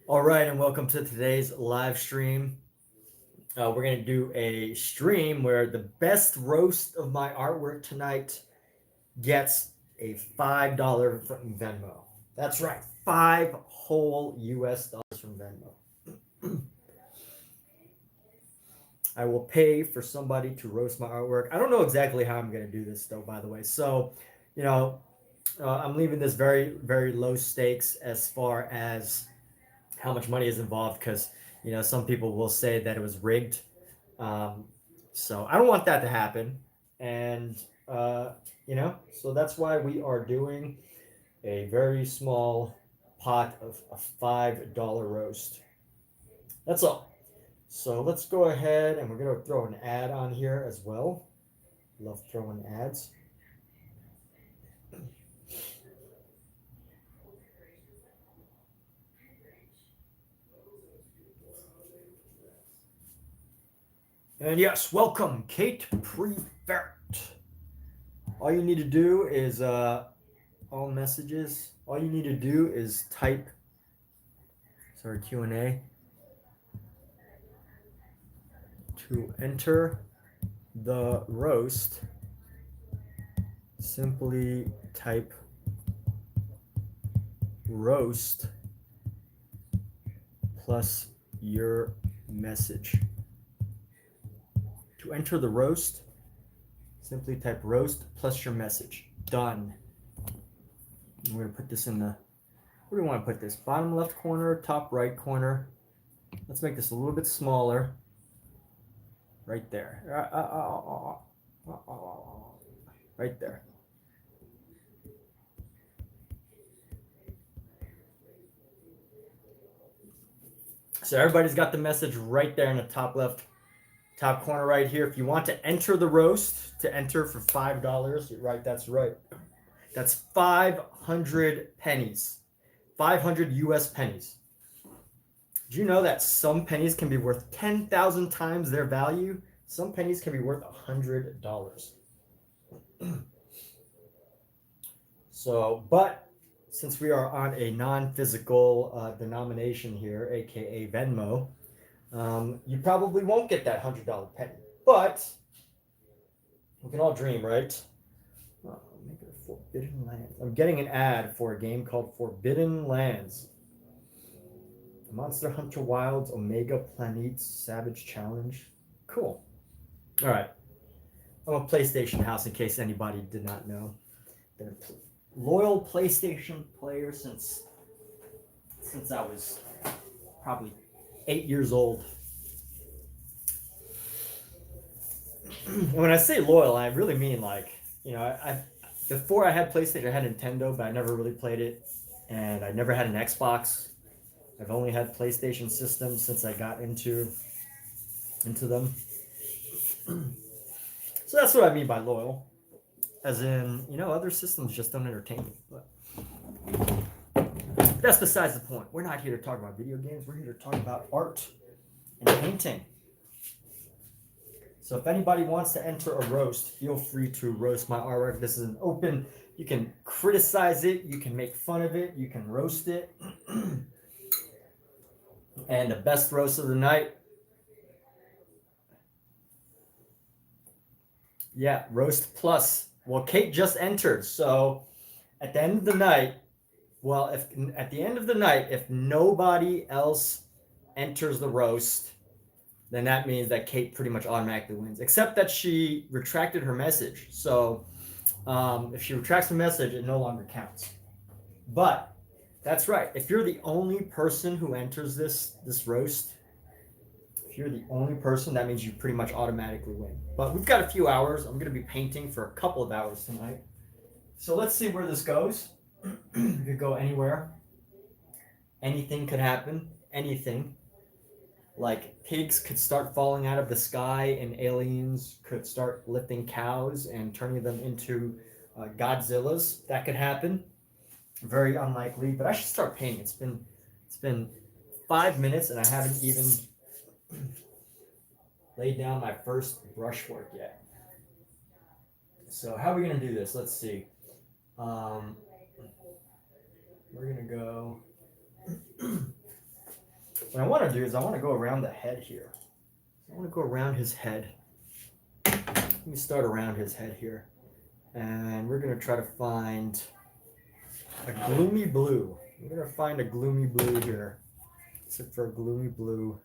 All right, and welcome to today's live stream. We're going to do a stream where the best roast of my artwork tonight gets a $5 from Venmo. That's right, five whole US dollars from Venmo. I will pay for somebody to roast my artwork. I don't know exactly how I'm going to do this, though, by the way. So, you know, I'm leaving this very, very low stakes as far as how much money is involved because some people will say that it was rigged. um, so I don't want that to happen, and so that's why we are doing a very small pot of a $5 roast. That's all. So let's go ahead and we're going to throw an ad on here as well. Love throwing ads. And yes, welcome, Kate Prefert. All you need to do is all messages. All you need to do is type. Sorry, Q&A. To enter the roast, simply type roast plus your message. To enter the roast, simply type roast plus your message. Done. We're going to put this in the, where do we want to put this? Bottom left corner, top right corner. Let's make this a little bit smaller. Right there. Right there. So everybody's got the message right there in the top left, top corner right here. If you want to enter the roast, to enter for $5, you're right, that's right. That's 500 pennies. 500 US pennies. Do you know that some pennies can be worth 10,000 times their value? Some pennies can be worth $100. So, but since we are on a non-physical denomination here, aka Venmo, you probably won't get that $100 penny. But we can all dream, right? Oh, make it a Forbidden Lands. I'm getting an ad for a game called Forbidden Lands. Monster Hunter Wilds Omega Planets Savage Challenge. Cool. All right. I'm a PlayStation house in case anybody did not know. Been a loyal PlayStation player since I was probably 8 years old. And when I say loyal, I really mean like, I before I had PlayStation, I had Nintendo, but I never really played it, and I never had an Xbox. I've only had PlayStation systems since I got into them. So that's what I mean by loyal. As in, other systems just don't entertain me. But that's besides the point. We're not here to talk about video games. We're here to talk about art and painting. So if anybody wants to enter a roast, feel free to roast my artwork. This is an open, you can criticize it, you can make fun of it, you can roast it. And the best roast of the night, yeah, roast plus. Well, Kate just entered, so at the end of the night, well, if at the end of the night, if nobody else enters the roast, then that means that Kate pretty much automatically wins. Except that she retracted her message. So if she retracts her message, it no longer counts. But that's right. If you're the only person who enters this roast, if you're the only person, that means you pretty much automatically win. But we've got a few hours. I'm going to be painting for a couple of hours tonight. So let's see where this goes. It could go anywhere. Anything could happen. Anything. Like pigs could start falling out of the sky, and aliens could start lifting cows and turning them into Godzillas. That could happen. Very unlikely, but I should start painting. It's been 5 minutes, and I haven't even laid down my first brushwork yet. So how are we gonna do this? Let's see. We're gonna go. What I want to do is I want to go around the head here. I want to go around his head. Let me start around his head here. And we're going to try to find a gloomy blue. We're going to find a gloomy blue here. Let's look for a gloomy blue.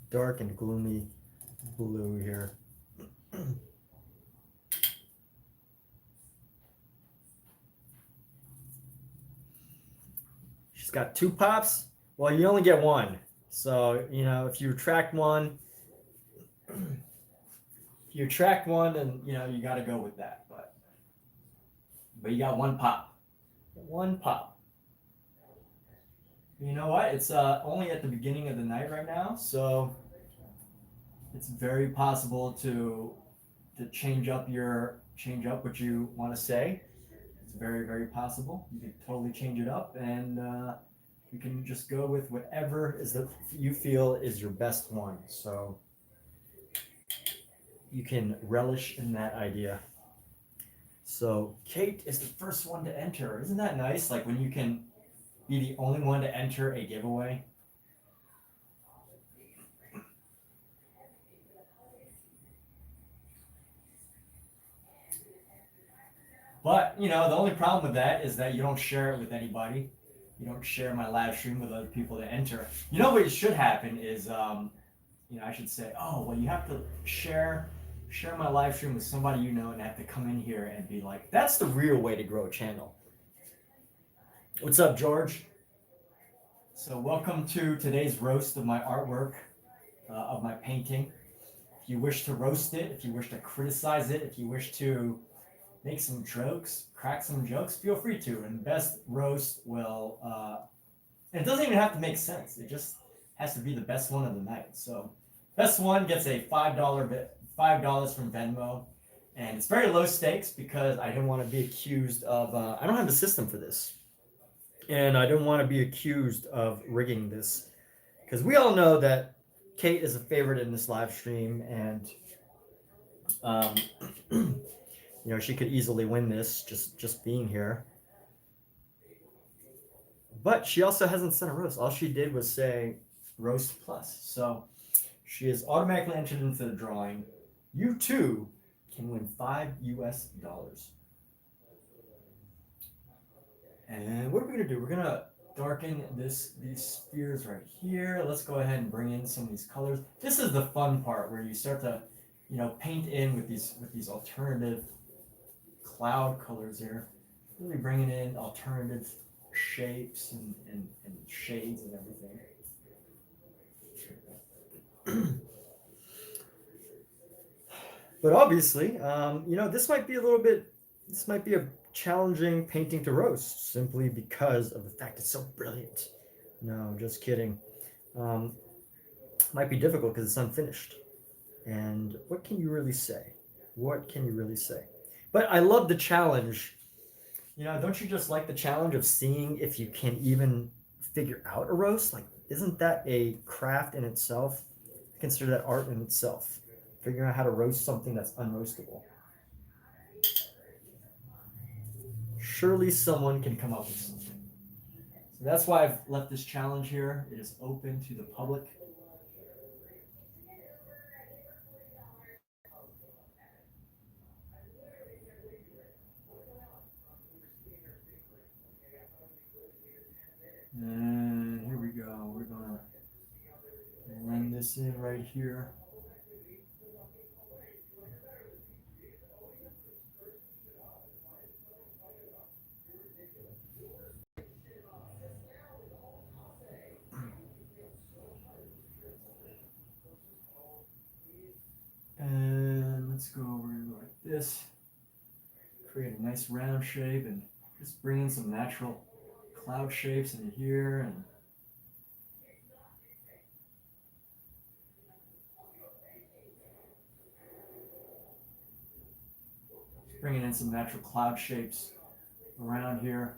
Dark and gloomy blue here. She's got 2 pops. Well, you only get 1. So, you know, if you attract one, then, you got to go with that. But you got 1 pop. 1 pop. You know what? It's only at the beginning of the night right now, so it's very possible to change up what you want to say. It's very, very possible. You can totally change it up, and you can just go with whatever is that you feel is your best one. So you can relish in that idea. So Kate is the first one to enter. Isn't that nice? Like when you can be the only one to enter a giveaway. But, you know, the only problem with that is that you don't share it with anybody. You don't share my live stream with other people to enter. You know what should happen is, I should say, oh, well, you have to share my live stream with somebody you know and have to come in here and be like, that's the real way to grow a channel. What's up, George? So welcome to today's roast of my artwork, of my painting. If you wish to roast it, if you wish to criticize it, if you wish to make some jokes, crack some jokes, feel free to. And best roast will, and it doesn't even have to make sense. It just has to be the best one of the night. So best one gets a $5 from Venmo. And it's very low stakes because I didn't want to be accused of, I don't have the system for this. And I didn't want to be accused of rigging this. Because we all know that Kate is a favorite in this live stream. And, she could easily win this just being here. But she also hasn't sent a roast. All she did was say roast plus. So she is automatically entered into the drawing. You too can win $5 US. And what are we gonna do? We're gonna darken these spheres right here. Let's go ahead and bring in some of these colors. This is the fun part where you start to, paint in with these alternative cloud colors here. Really bringing in alternative shapes and shades and everything. But obviously, this might be a challenging painting to roast simply because of the fact it's so brilliant. No, just kidding. Might be difficult because it's unfinished. And what can you really say? But I love the challenge. Don't you just like the challenge of seeing if you can even figure out a roast? Like, isn't that a craft in itself? Consider that art in itself. Figuring out how to roast something that's unroastable. Surely someone can come up with something. So that's why I've left this challenge here. It is open to the public. And here we go. We're gonna blend this in right here. And let's go over like this. Create a nice round shape and just bring in some natural cloud shapes into here and bringing in some natural cloud shapes around here.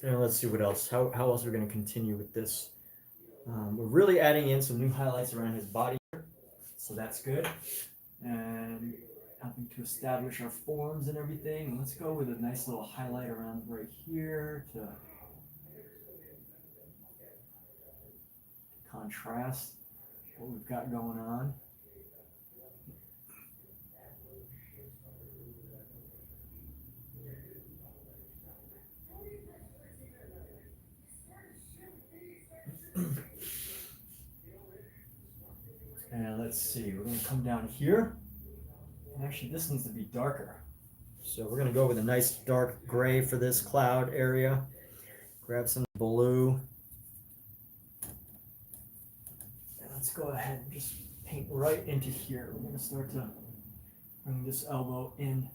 And let's see what else. How else we're going to continue with this. We're really adding in some new highlights around his body, so that's good. And helping to establish our forms and everything. And let's go with a nice little highlight around right here to contrast what we've got going on. And let's see, we're going to come down here. And actually, this needs to be darker. So we're going to go with a nice dark gray for this cloud area. Grab some blue. And let's go ahead and just paint right into here. We're going to start to bring this elbow in.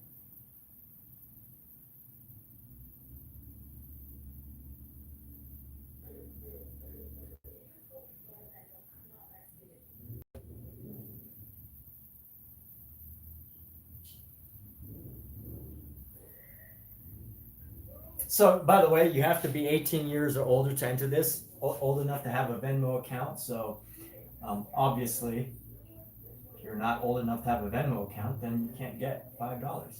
So, by the way, you have to be 18 years or older to enter this, old enough to have a Venmo account. So, obviously, if you're not old enough to have a Venmo account, then you can't get $5.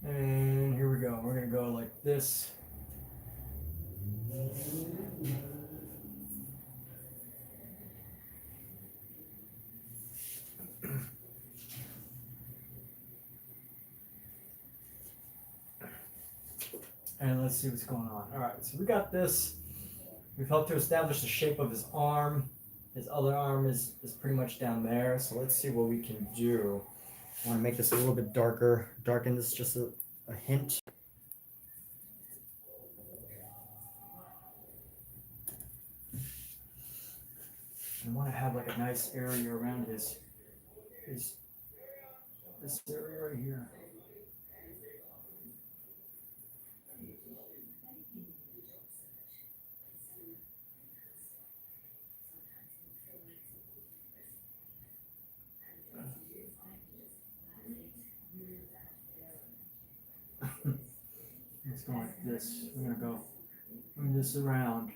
And here we go. We're going to go like this. And let's see what's going on. All right, so we got this. We've helped to establish the shape of his arm. His other arm is pretty much down there. So let's see what we can do. I want to make this a little bit darker. Darken this just a hint. I want to have like a nice area around this area right here. Let's go like this. We're gonna go bring this around.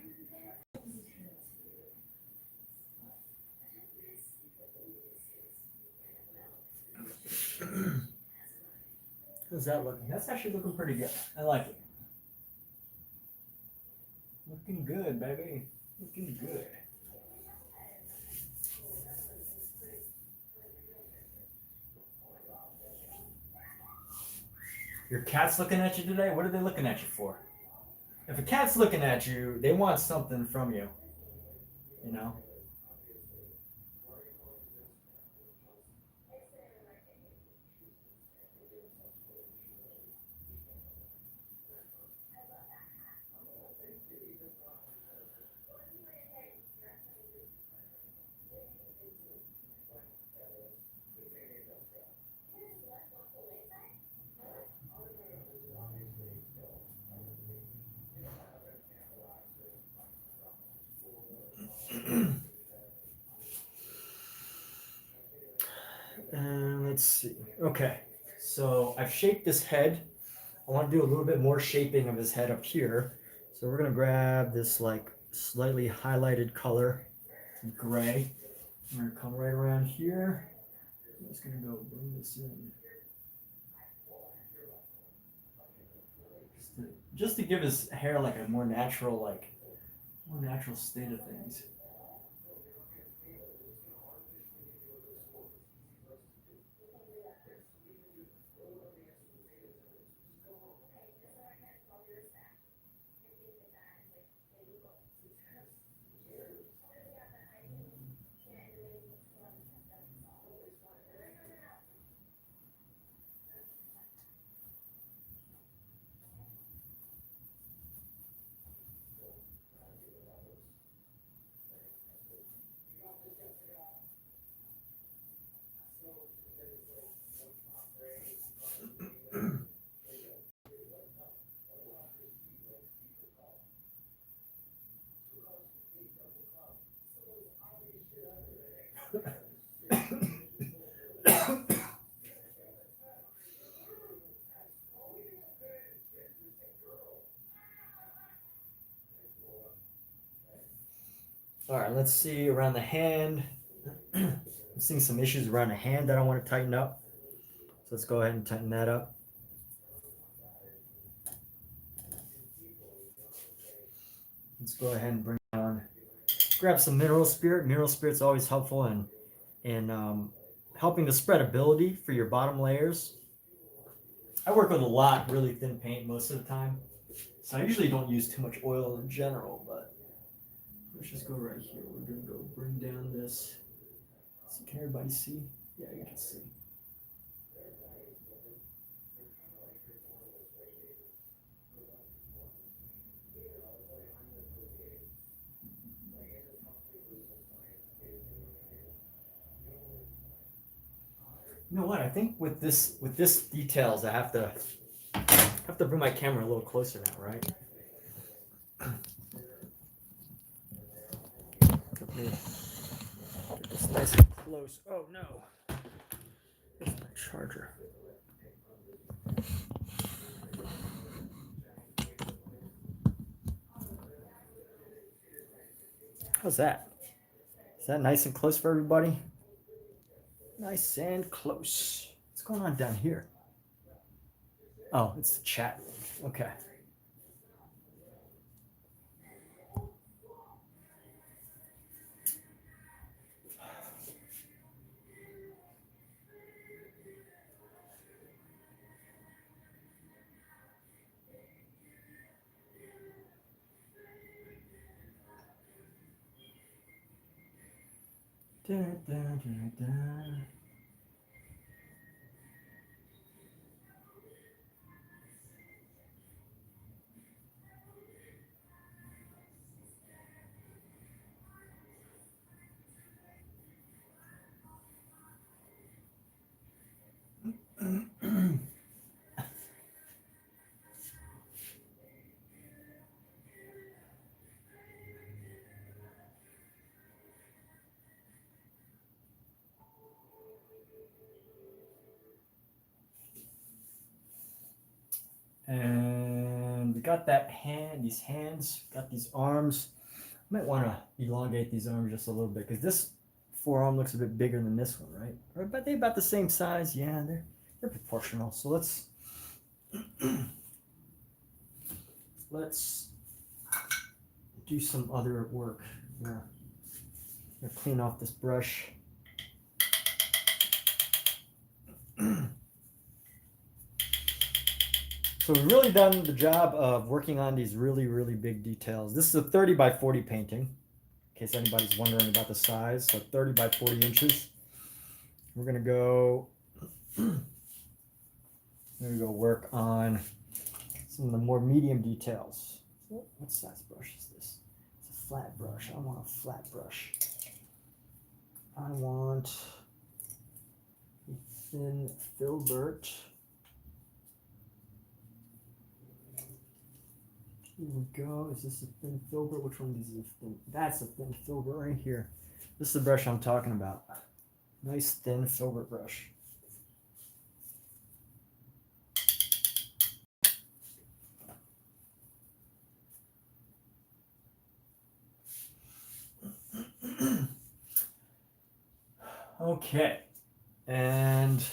How's that looking? That's actually looking pretty good. I like it. Looking good, baby. Looking good. Your cat's looking at you today? What are they looking at you for? If a cat's looking at you, they want something from you. You know? And let's see. Okay, so I've shaped this head. I want to do a little bit more shaping of his head up here. So we're gonna grab this like slightly highlighted color, gray. We're gonna come right around here. I'm just gonna go bring this in. Just to give his hair like a more natural state of things. All right, let's see around the hand. I'm seeing some issues around the hand that I want to tighten up. So let's go ahead and tighten that up. Let's go ahead and bring on, grab some mineral spirit. Mineral spirit's always helpful in helping to spread ability for your bottom layers. I work with a lot really thin paint most of the time, so I usually don't use too much oil in general, but let's just go right here. We're gonna go bring down this. So can everybody see? Yeah, you can see. You know what? I think with this details, I have to bring my camera a little closer now, right? Let me get this nice and close. Oh no! Here's my charger. How's that? Is that nice and close for everybody? Nice and close. What's going on down here? Oh, it's the chat. Okay. Da, da, da, da. And we got that hand, these hands, got these arms. Might want to elongate these arms just a little bit because this forearm looks a bit bigger than this one, right? But they're about the same size. Yeah, they're proportional. So let's do some other work. Yeah, clean off this brush. So we've really done the job of working on these really, really big details. This is a 30 by 40 painting, in case anybody's wondering about the size. So 30 by 40 inches. We're gonna go work on some of the more medium details. What size brush is this? It's a flat brush. I want a flat brush. I want a thin filbert. Here we go. Is this a thin filbert? Which one of these is a thin? That's a thin filbert right here. This is the brush I'm talking about. Nice thin filbert brush. Okay, and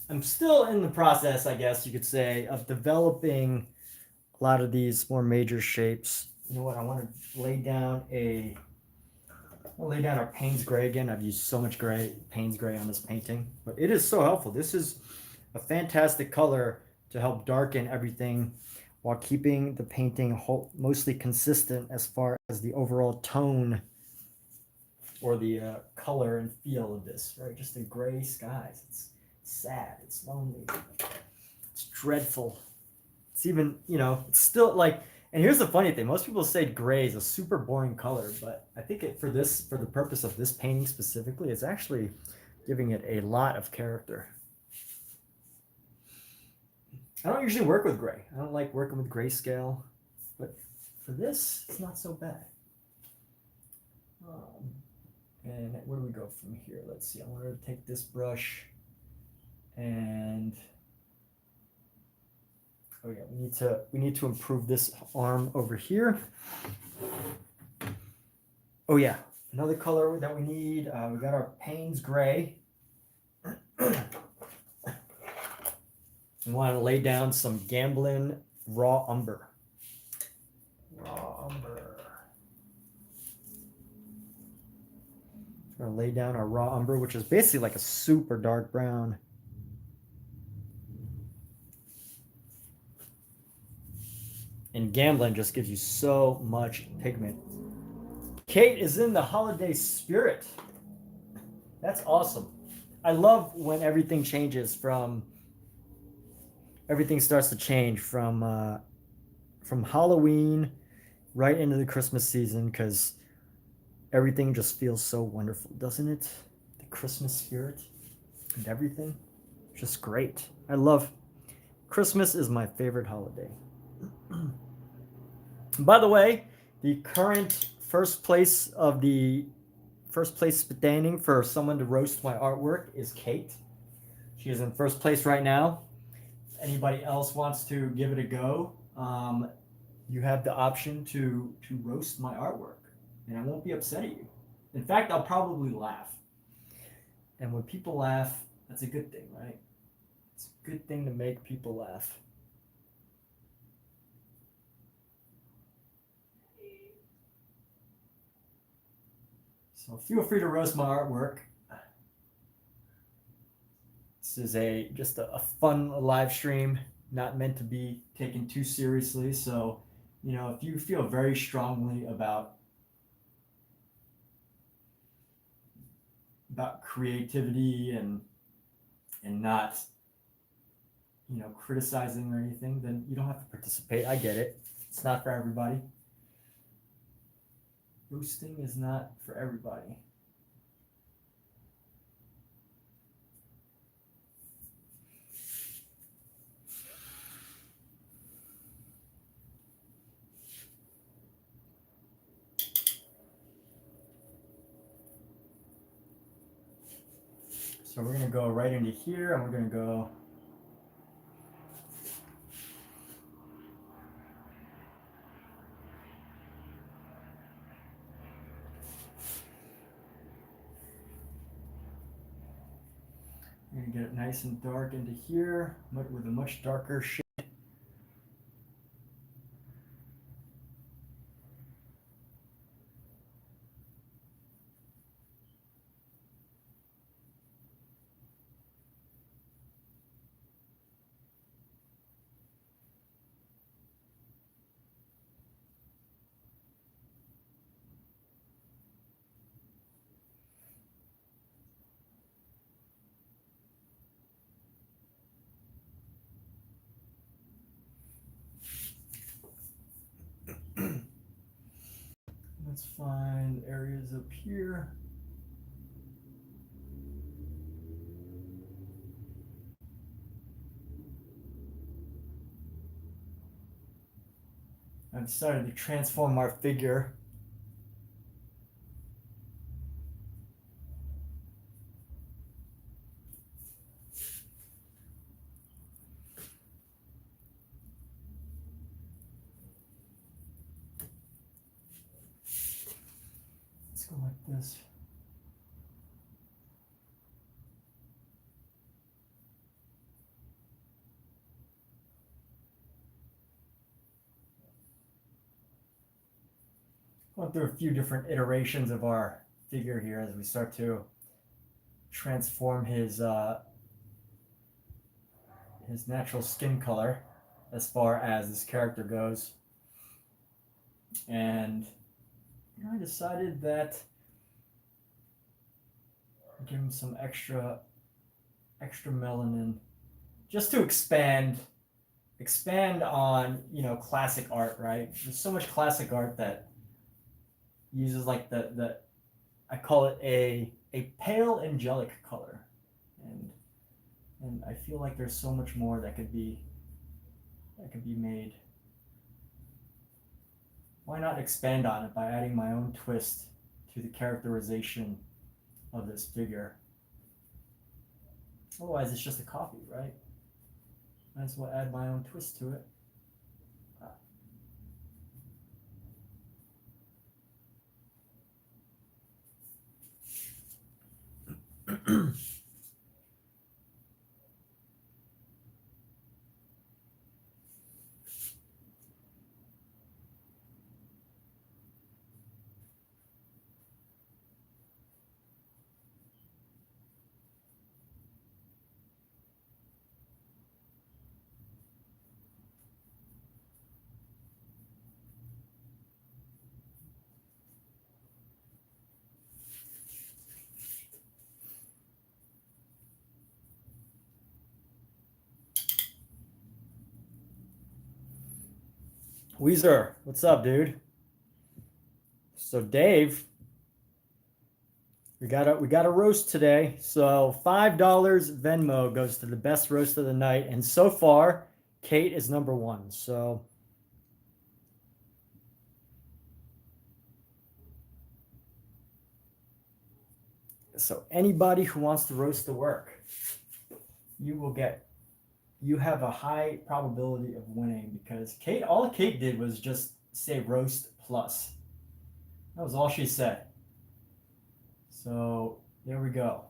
I'm still in the process, I guess you could say, of developing a lot of these more major shapes. You know what? I want to lay down our Payne's gray again. I've used so much Payne's gray on this painting, but it is so helpful. This is a fantastic color to help darken everything while keeping the painting mostly consistent as far as the overall tone or the color and feel of this, right? Just the gray skies. It's sad. It's lonely. It's dreadful. It's even, it's still like, and here's the funny thing. Most people say gray is a super boring color, but I think for the purpose of this painting specifically, it's actually giving it a lot of character. I don't usually work with gray. I don't like working with grayscale, but for this, it's not so bad. And where do we go from here? Let's see. I want to take this brush and oh yeah, we need to improve this arm over here. Oh yeah, another color that we need. We got our Payne's Gray. We want to lay down some Gamblin Raw Umber. Raw Umber. We're gonna lay down our raw umber, which is basically like a super dark brown. And Gamblin just gives you so much pigment. Kate is in the holiday spirit. That's awesome. I love when everything changes from everything starts to change from Halloween right into the Christmas season, because everything just feels so wonderful, doesn't it? The Christmas spirit and everything. Just great. I love Christmas is my favorite holiday. By the way, the current first place standing for someone to roast my artwork is Kate. She is in first place right now. If anybody else wants to give it a go, you have the option to roast my artwork, and I won't be upset at you. In fact, I'll probably laugh. And when people laugh, that's a good thing, right? It's a good thing to make people laugh. So feel free to roast my artwork. This is just a fun live stream, not meant to be taken too seriously. So, if you feel very strongly about creativity and not criticizing or anything, then you don't have to participate. I get it. It's not for everybody. Roasting is not for everybody. So we're going to go right into here, and we're going to go We're going to get it nice and dark into here with a much darker shade. Let's find areas up here. I decided to transform our figure. Let's go like this. Going through a few different iterations of our figure here as we start to transform his natural skin color as far as this character goes. And I decided that I'd give him some extra melanin just to expand on classic art, right? There's so much classic art that uses like the I call it a pale angelic color, and I feel like there's so much more that could be made. Why not expand on it by adding my own twist to the characterization of this figure. Otherwise, it's just a copy, right? Might as well add my own twist to it. Weezer, what's up, dude? So Dave, we got a roast today. So $5 Venmo goes to the best roast of the night, and so far, Kate is number one. So anybody who wants to roast the work, you have a high probability of winning because Kate, all Kate did was just say roast plus. That was all she said. So there we go.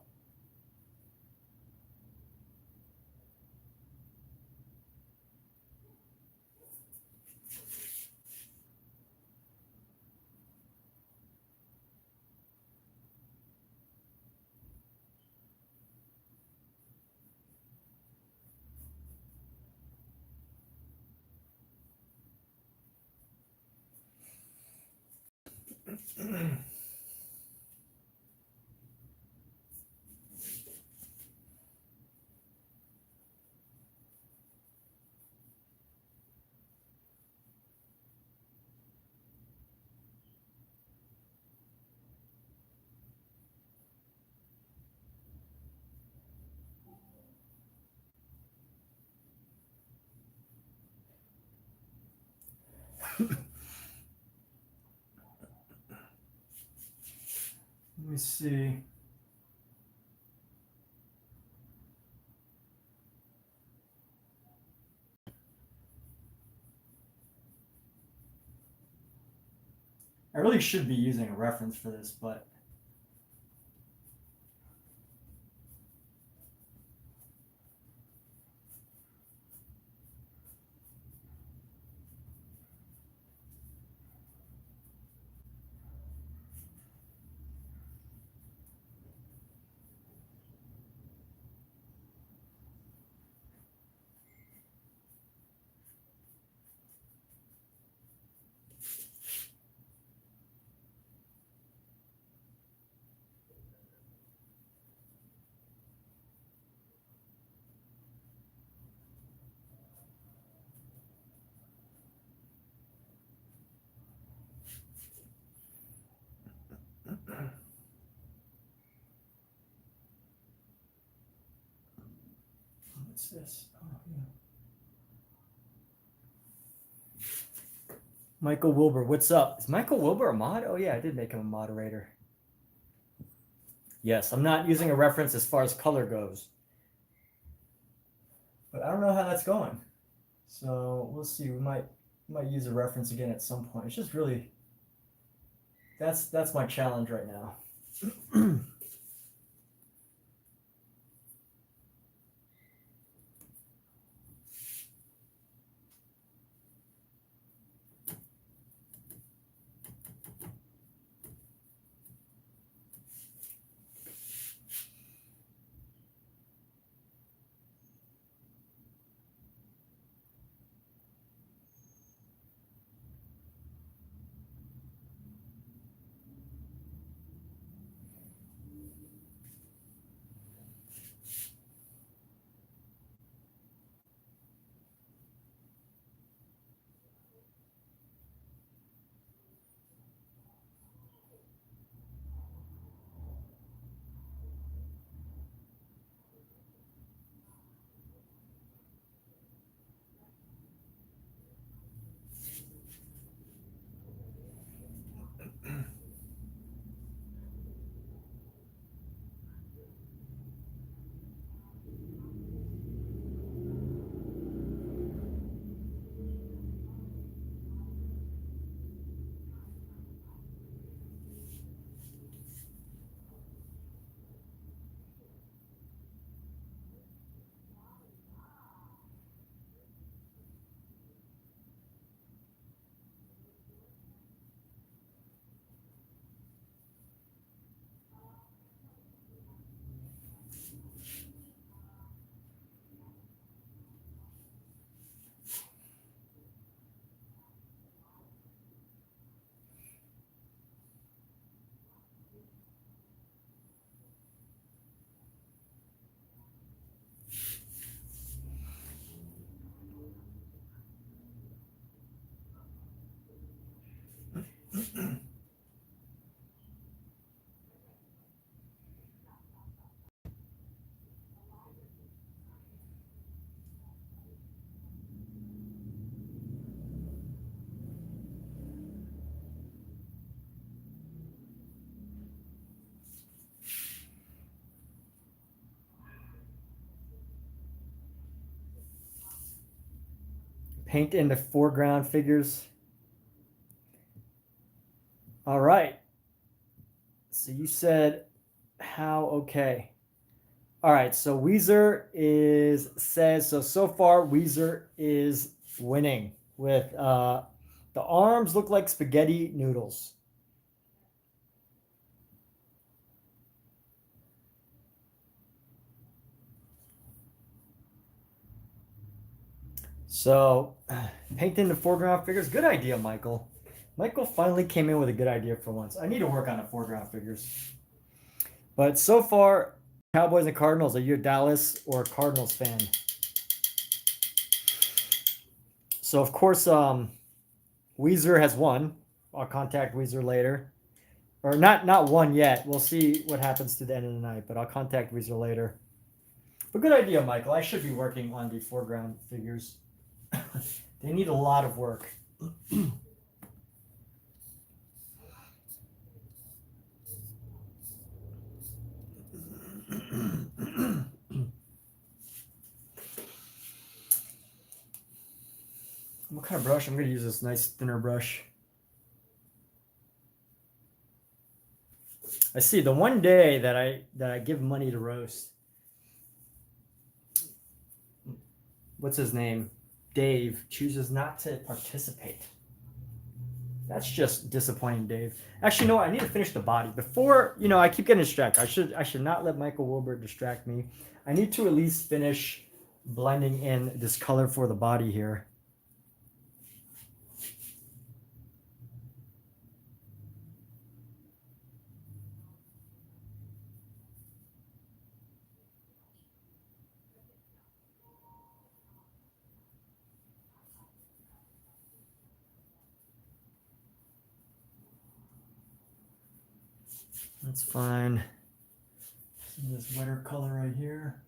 Let me see. I really should be using a reference for this, but what's this? Oh, yeah. Michael Wilbur, what's up? Is Michael Wilbur a mod? Oh yeah, I did make him a moderator. Yes, I'm not using a reference as far as color goes. But I don't know how that's going. So we'll see. We might use a reference again at some point. It's just really that's my challenge right now. Paint in the foreground figures. All right. So you said how okay. All right, so Weezer says so far Weezer is winning with the arms look like spaghetti noodles. So paint in the foreground figures. Good idea, Michael. Michael finally came in with a good idea for once. I need to work on the foreground figures. But so far, Cowboys and Cardinals. Are you a Dallas or a Cardinals fan? So of course, Weezer has won. I'll contact Weezer later, or not won yet. We'll see what happens to the end of the night. But I'll contact Weezer later. But good idea, Michael. I should be working on the foreground figures. They need a lot of work. What kind of brush? I'm going to use this nice thinner brush. I see the one day that I give money to roast. What's his name? Dave chooses not to participate. That's just disappointing, Dave. Actually, no, I need to finish the body before. I keep getting distracted. I should not let Michael Wilbur distract me. I need to at least finish blending in this color for the body here. That's fine. This wetter color right here.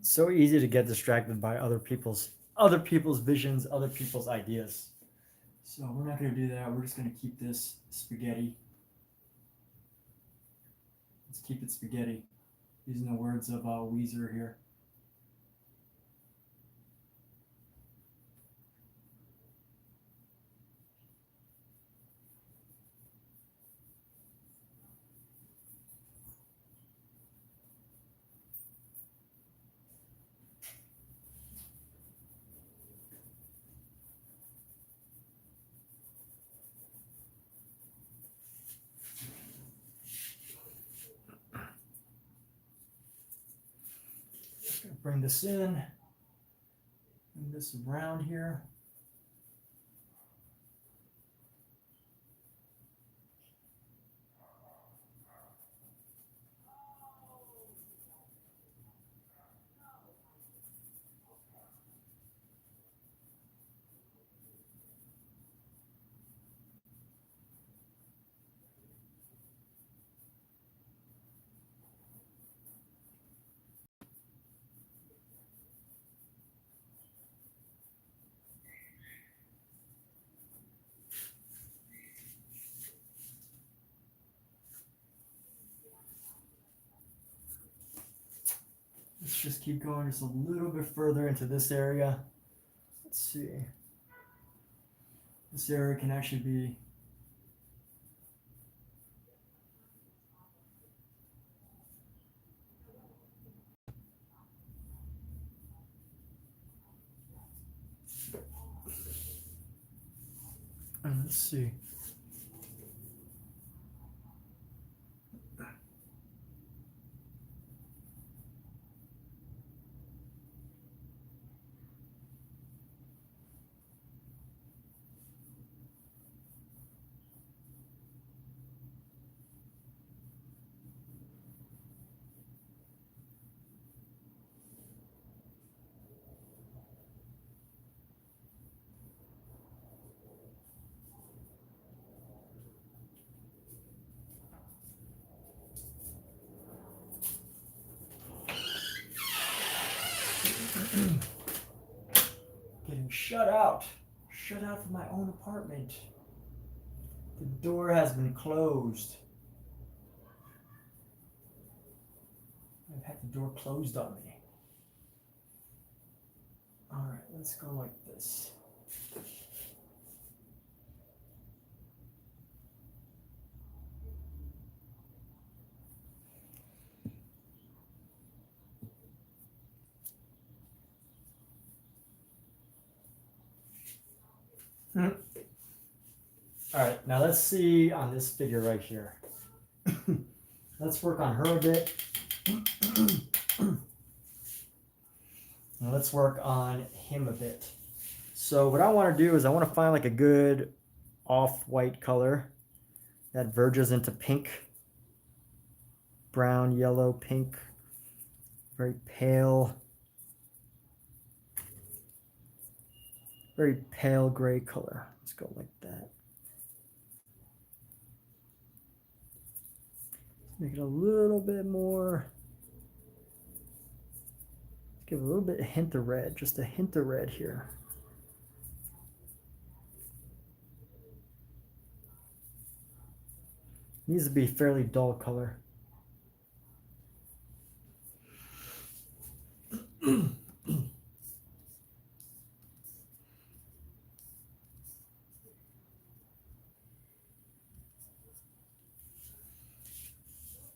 So easy to get distracted by other people's visions, other people's ideas. So we're not going to do that. We're just going to keep this spaghetti. Let's keep it spaghetti, using the words of Weezer here. Bring this in, bring this around here. Let's just keep going just a little bit further into this area. Let's see. This area can actually be let's see. shut out. Shut out from my own apartment. The door has been closed. I've had the door closed on me. Alright, let's go like this. Alright, now let's see on this figure right here. Let's work on her a bit. And let's work on him a bit. So what I want to do is I want to find like a good off-white color that verges into pink, brown, yellow, pink, very pale gray color. Let's go like that. Make it a little bit more. Give a little bit, a hint of red, just a hint of red here. Needs to be fairly dull color.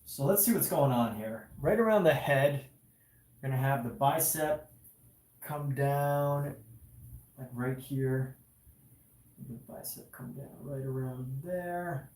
So let's see what's going on here. Right around the head, we're gonna have the bicep come down, like right here. The bicep come down right around there.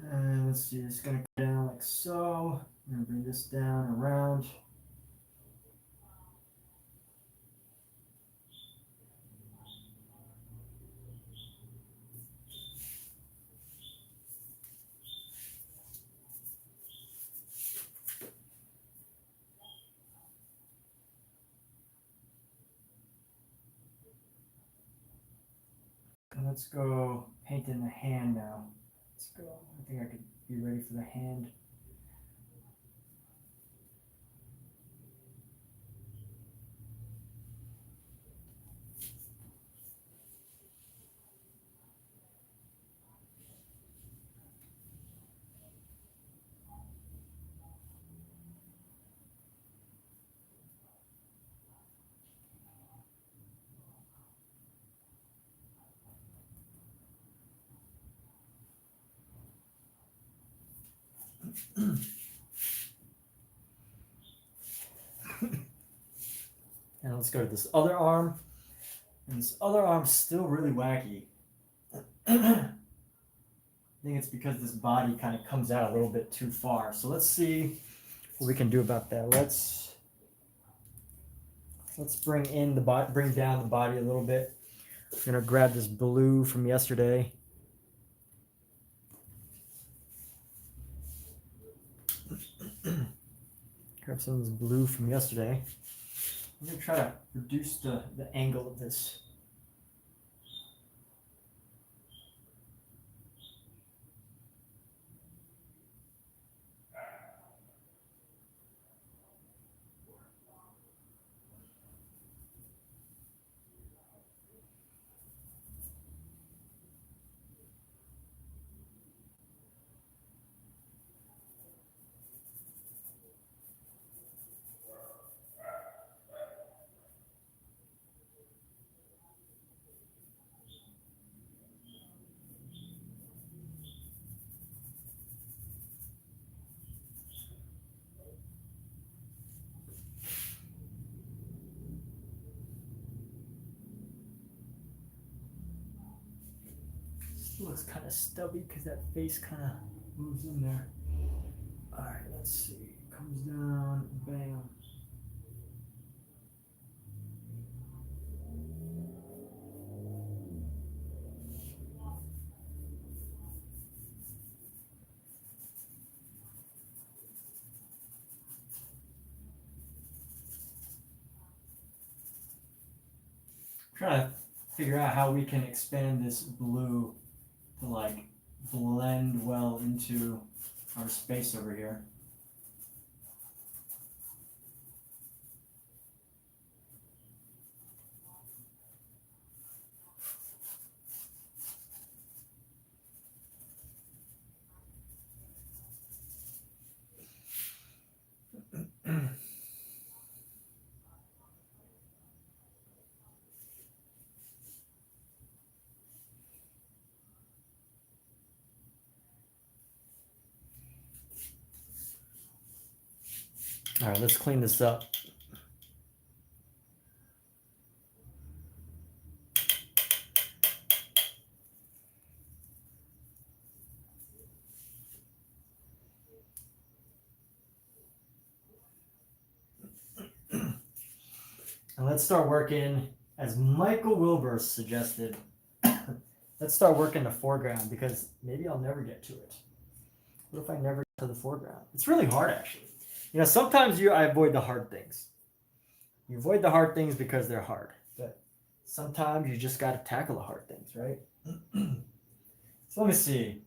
And let's see, it's gonna go down like so. I'm gonna bring this down around. And let's go paint in the hand now. Let's go. I think I could be ready for the hand. And let's go to this other arm. And this other arm's still really wacky. I think it's because this body kind of comes out a little bit too far. So let's see what we can do about that. Let's bring in the body, bring down the body a little bit. I'm gonna grab this blue from yesterday. Grab some of this blue from yesterday. I'm gonna try to reduce the angle of this. It looks kind of stubby because that face kind of moves in there. All right, let's see. Comes down, bam. Trying to figure out how we can expand this blue to like blend well into our space over here. All right, let's clean this up. And let's start working, as Michael Wilbur suggested, let's start working the foreground because maybe I'll never get to it. What if I never get to the foreground? It's really hard, actually. You know, sometimes I avoid the hard things. You avoid the hard things because they're hard. But sometimes you just got to tackle the hard things, right? So let me see.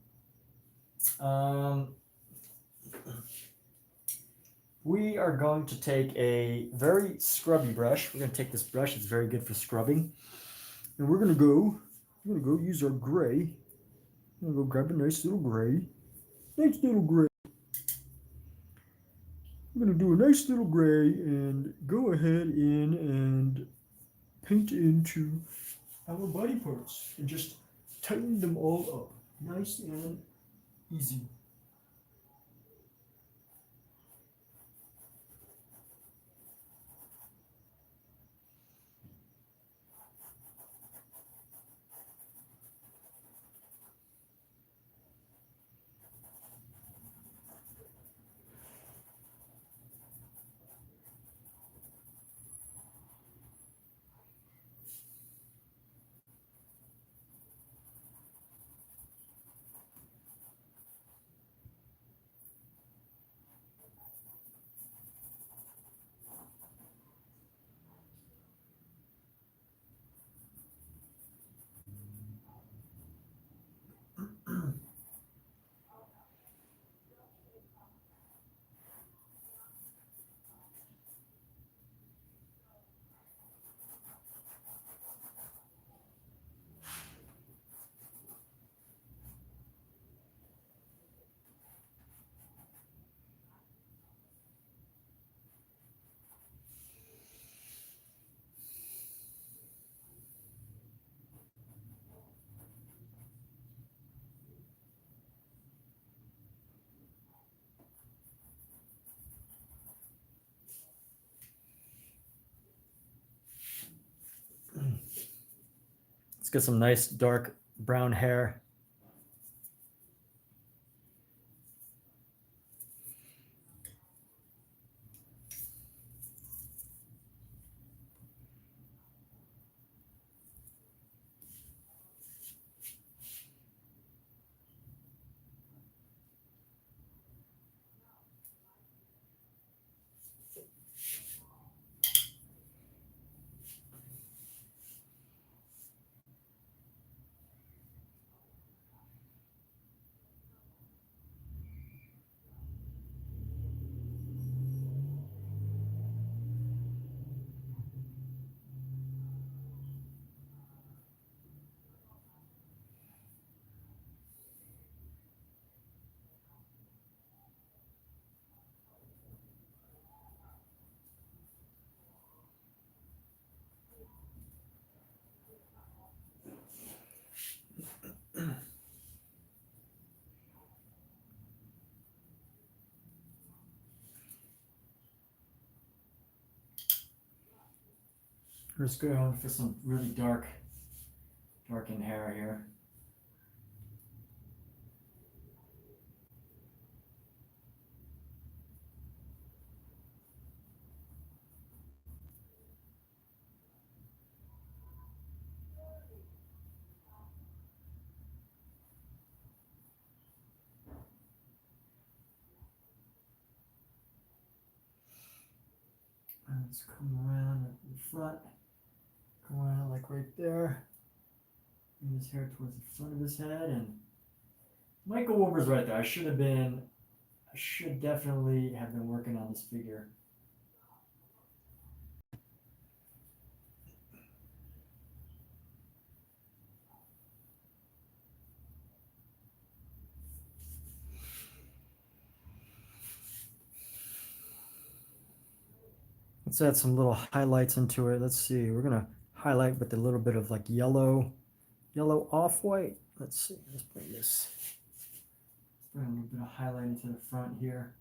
We are going to take a very scrubby brush. We're going to take this brush. It's very good for scrubbing. And we're going to go use our gray. I'm going to go grab a nice little gray. Nice little gray. I'm going to do a nice little gray and go ahead in and paint into our body parts and just tighten them all up. Nice and easy. Let's get some nice dark brown hair. Let's go on for some really darkened hair here. let's come around at the front. Come around like right there. Bring his hair towards the front of his head, and Michael Wilbur's right there. I should definitely have been working on this figure. Let's add some little highlights into it. Let's see. We're gonna highlight with a little bit of like yellow off-white. Let's see. Let's bring this. Let's bring a little bit of highlight into the front here.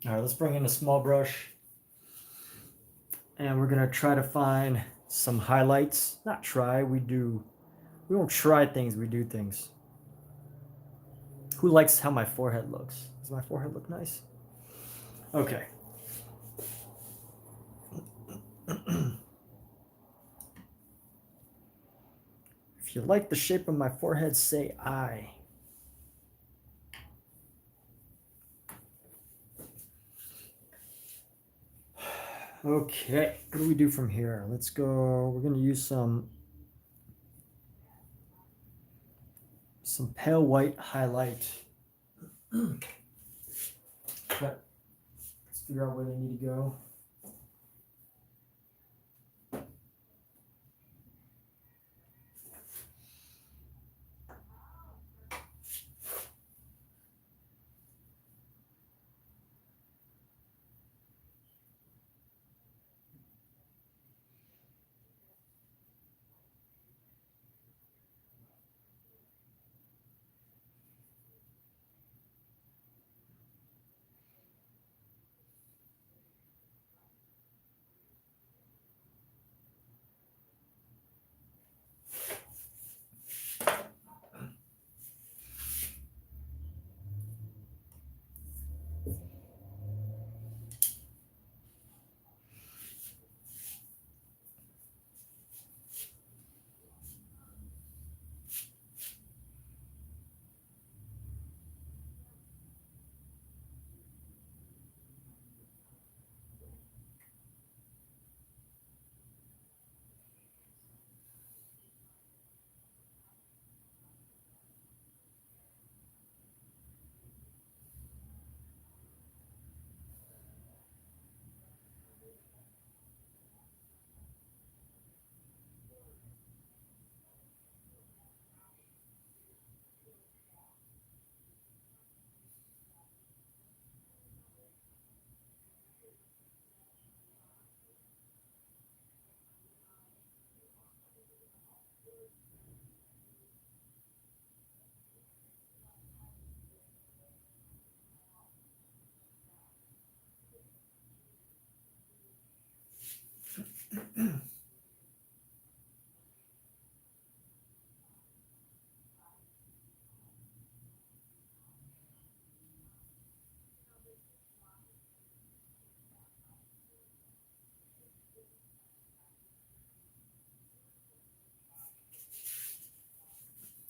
All right, let's bring in a small brush. And we're gonna try to find some highlights. Not try, we do. We don't try things, we do things. Who likes how my forehead looks? Does my forehead look nice? Okay. If you like the shape of my forehead, say I. Okay, what do we do from here? Let's go. We're going to use some pale white highlight. Let's figure out where they need to go.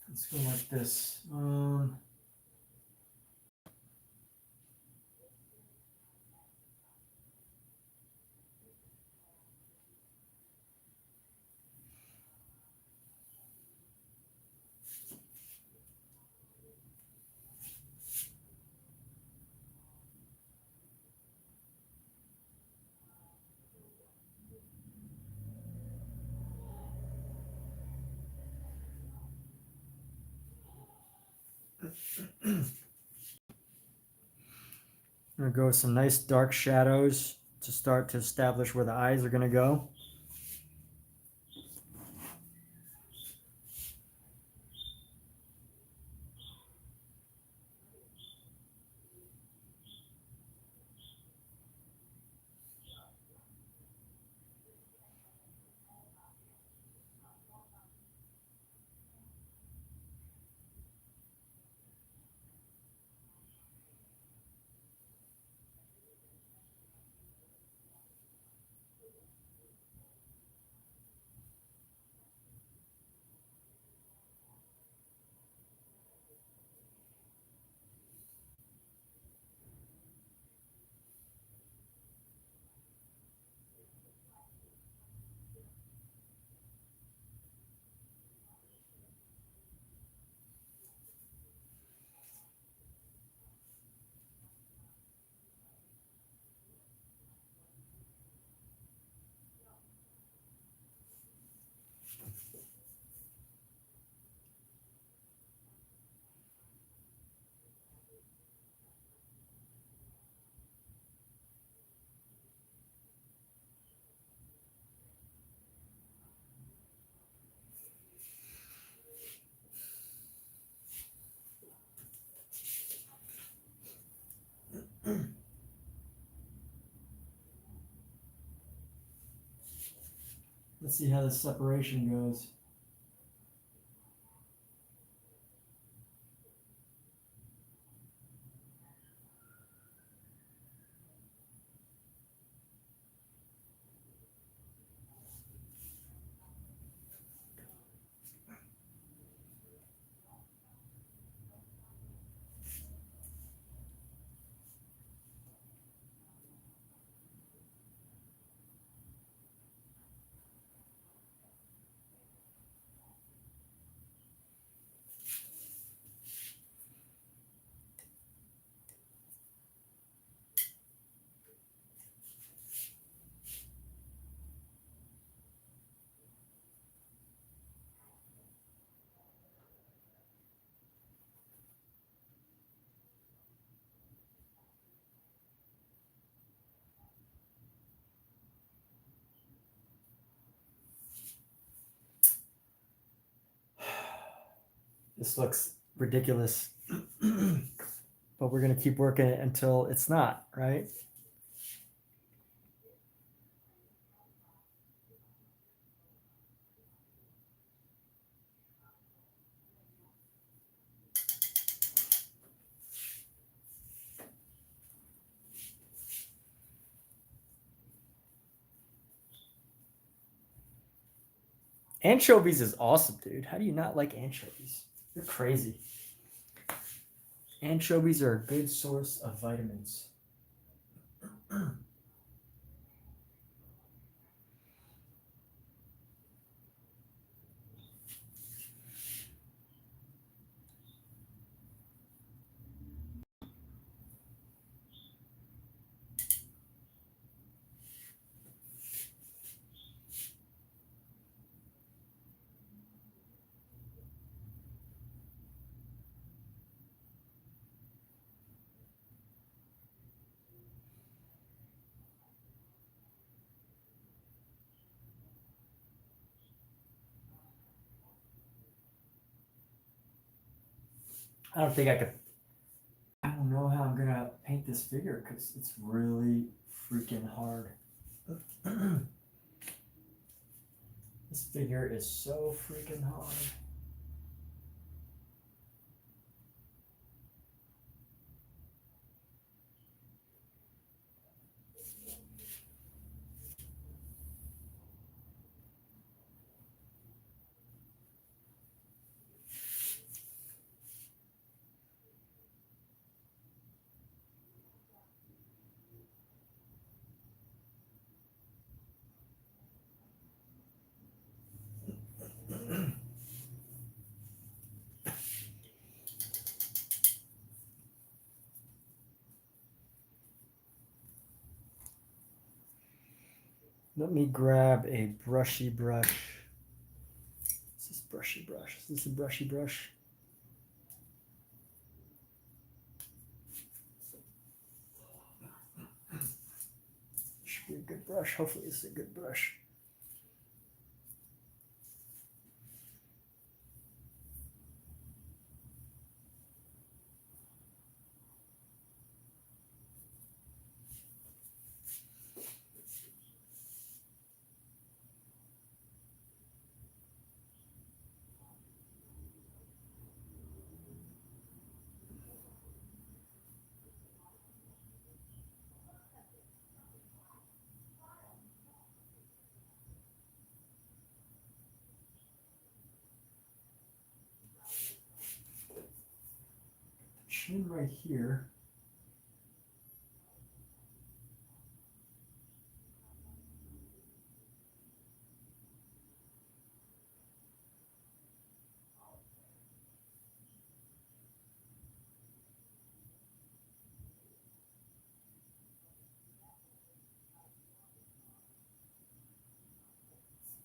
Let's go like this. I'm gonna go with some nice dark shadows to start to establish where the eyes are gonna go. Let's see how this separation goes. This looks ridiculous, but we're going to keep working it until it's not, right? Anchovies is awesome, dude. How do you not like anchovies? You're crazy. Anchovies are a good source of vitamins. I don't think I could. I don't know how I'm gonna paint this figure because it's really freaking hard. This figure is so freaking hard. Let me grab a brushy brush. Is this brushy brush? Is this a brushy brush? Should be a good brush. Hopefully this is a good brush. Chin right here.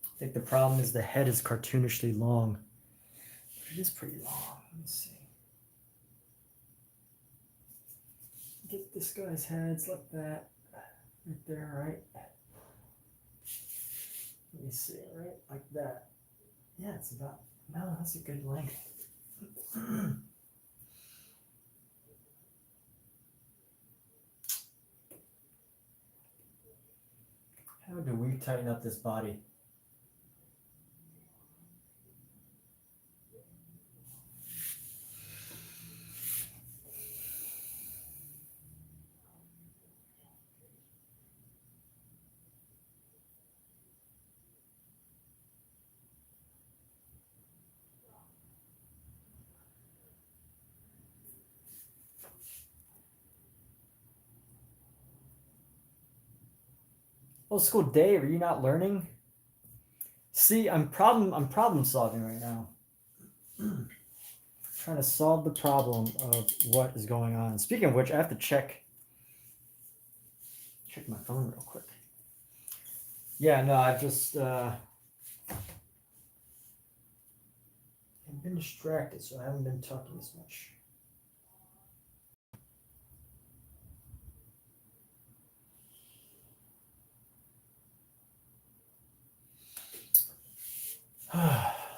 I think the problem is the head is cartoonishly long. It is pretty long. Let me see. Get this guy's heads like that. Right there, right? Let me see, right? Like that. Yeah, it's about, no, that's a good length. How do we tighten up this body? Old school Dave, are you not learning? See, I'm problem solving right now. Trying to solve the problem of what is going on. Speaking of which, I have to check my phone real quick. Yeah, no, I've just I've been distracted, so I haven't been talking as much.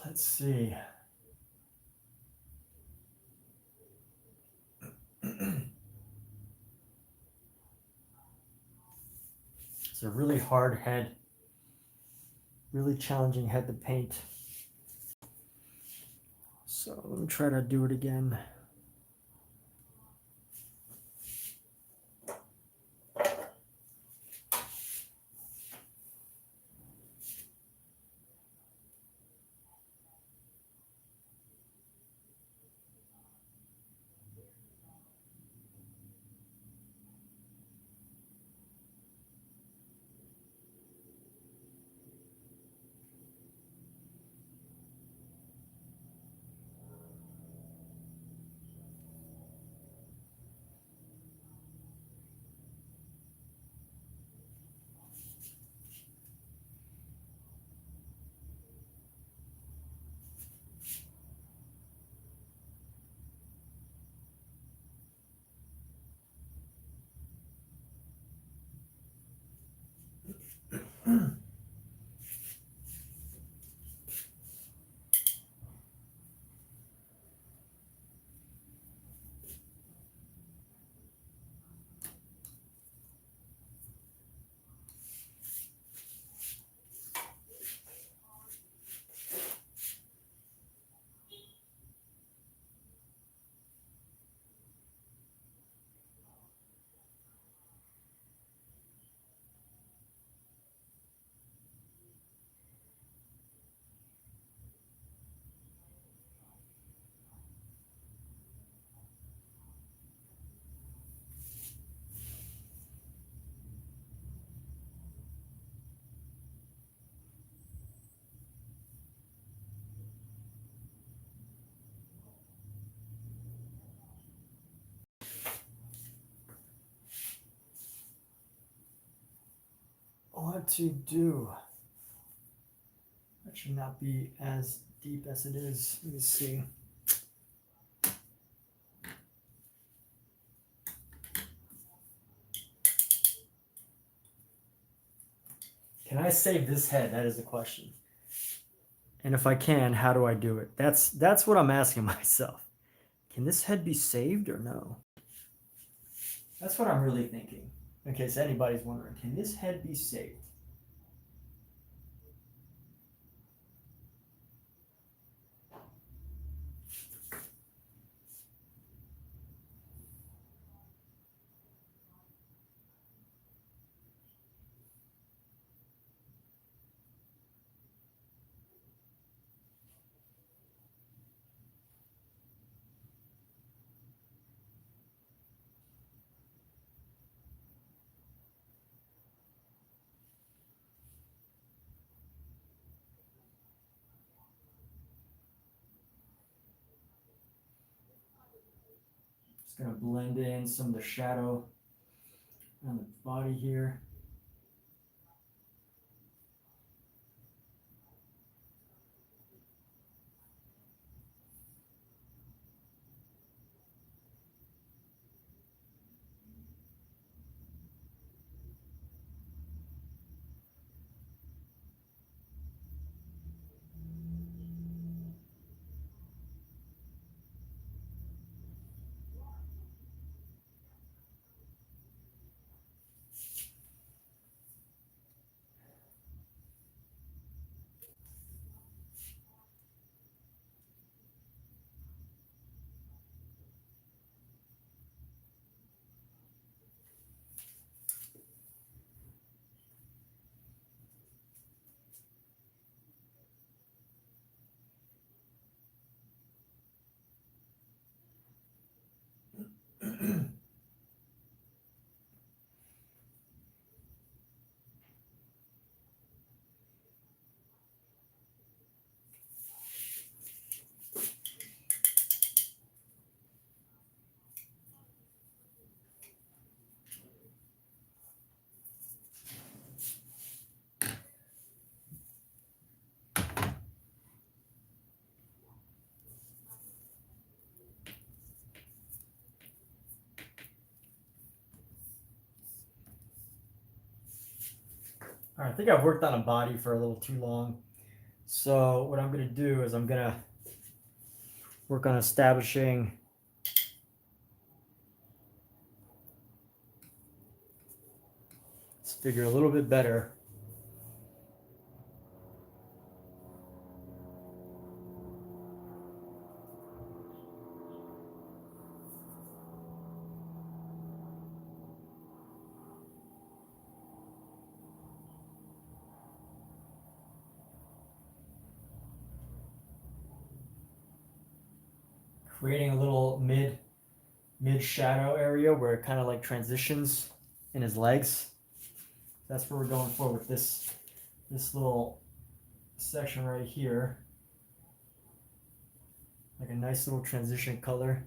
Let's see. It's a really hard head, really challenging head to paint. So let me try to do it again. What to do? That should not be as deep as it is. Let me see. Can I save this head? That is the question. And if I can, how do I do it? That's what I'm asking myself. Can this head be saved or no? That's what I'm really thinking. In case anybody's wondering, can this head be saved? Just gonna blend in some of the shadow on the body here. All right, I think I've worked on a body for a little too long. So what I'm going to do is I'm going to work on establishing this figure a little bit better. Creating a little mid shadow area where it kind of like transitions in his legs. That's where we're going for with this little section right here. Like a nice little transition color.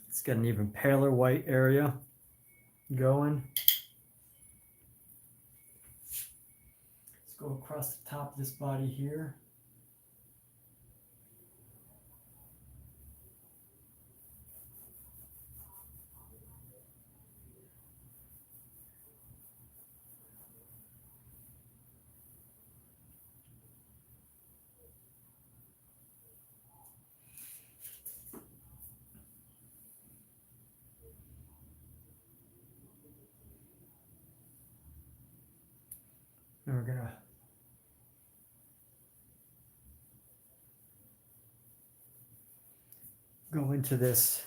It's got an even paler white area going. Let's go across the top of this body here. And we're gonna go into this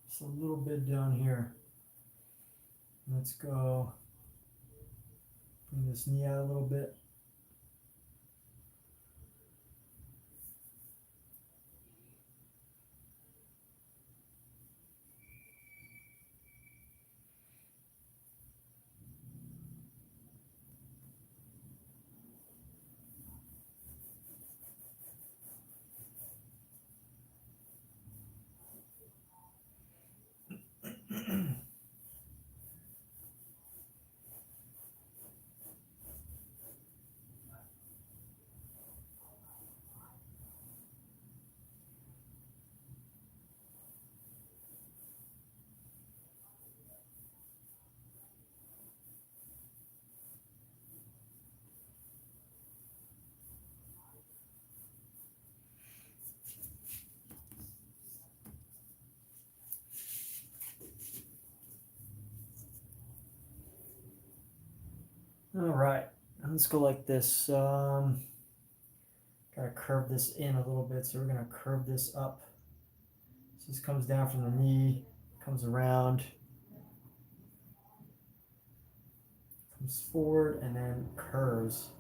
just a little bit down here. Let's go bring this knee out a little bit. All right, let's go like this. Gotta curve this in a little bit, so we're gonna curve this up. So this comes down from the knee, comes around, comes forward, and then curves.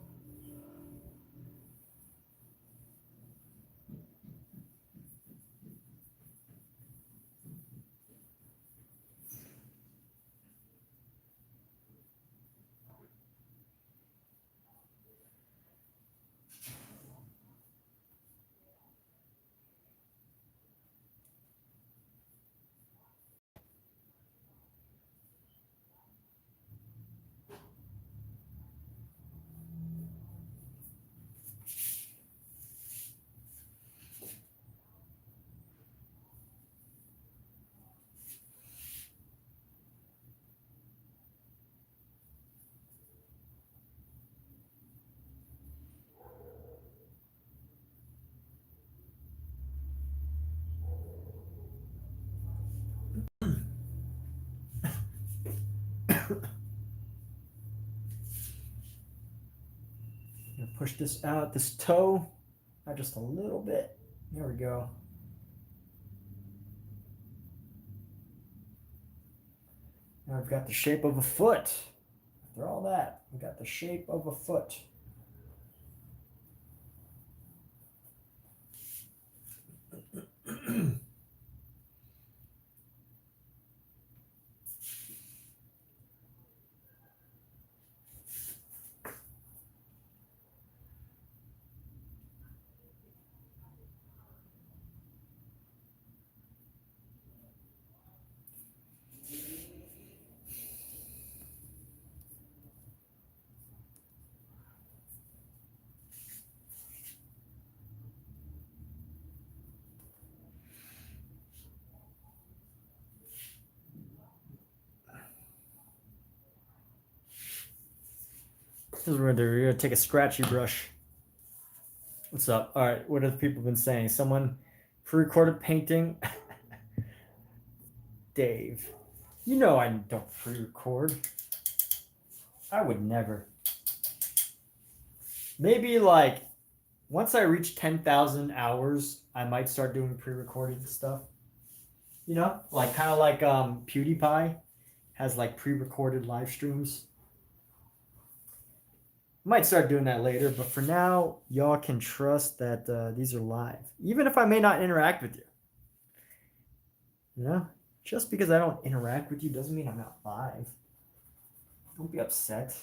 push this out, this toe out just a little bit. There we go. Now we've got the shape of a foot. After all that, we've got the shape of a foot. This is what we're gonna do. We're gonna take a scratchy brush. What's up? All right, what have people been saying? Someone pre-recorded painting. Dave, you know I don't pre-record. I would never. Maybe like once I reach 10,000 hours, I might start doing pre-recorded stuff. You know, like kind of like PewDiePie has like pre-recorded live streams. Might start doing that later, but for now, y'all can trust that these are live, even if I may not interact with you. You know, just because I don't interact with you doesn't mean I'm not live. Don't be upset.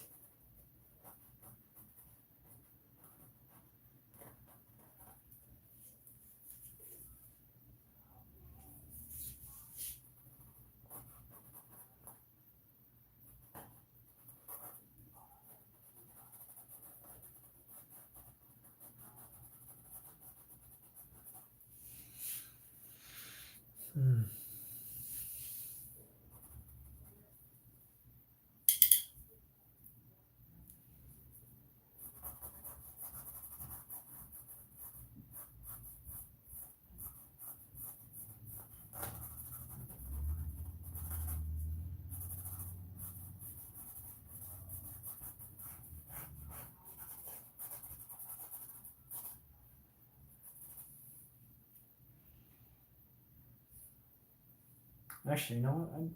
Actually, you know what?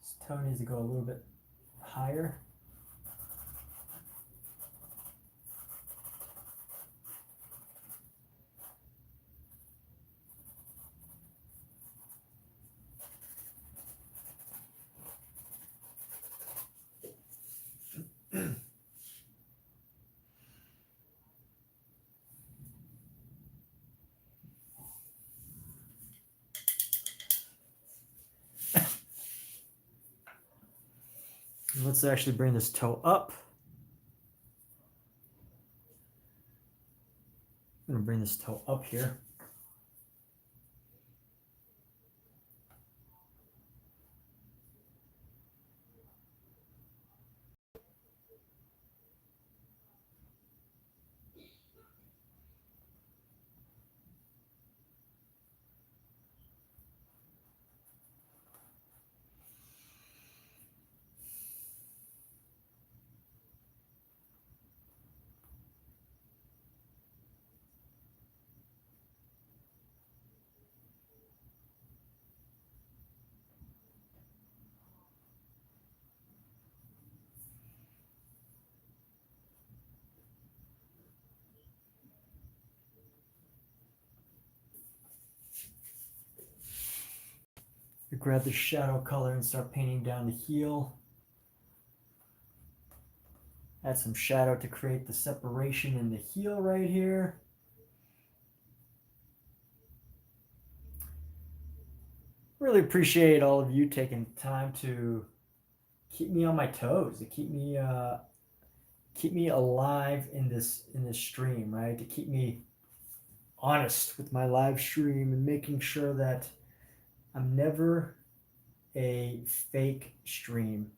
This toe needs to go a little bit higher. Let's actually bring this toe up. I'm gonna bring this toe up here. Grab the shadow color and start painting down the heel. Add some shadow to create the separation in the heel right here. Really appreciate all of you taking time to keep me on my toes, to keep me alive in this stream, right? To keep me honest with my live stream and making sure that I'm never a fake stream,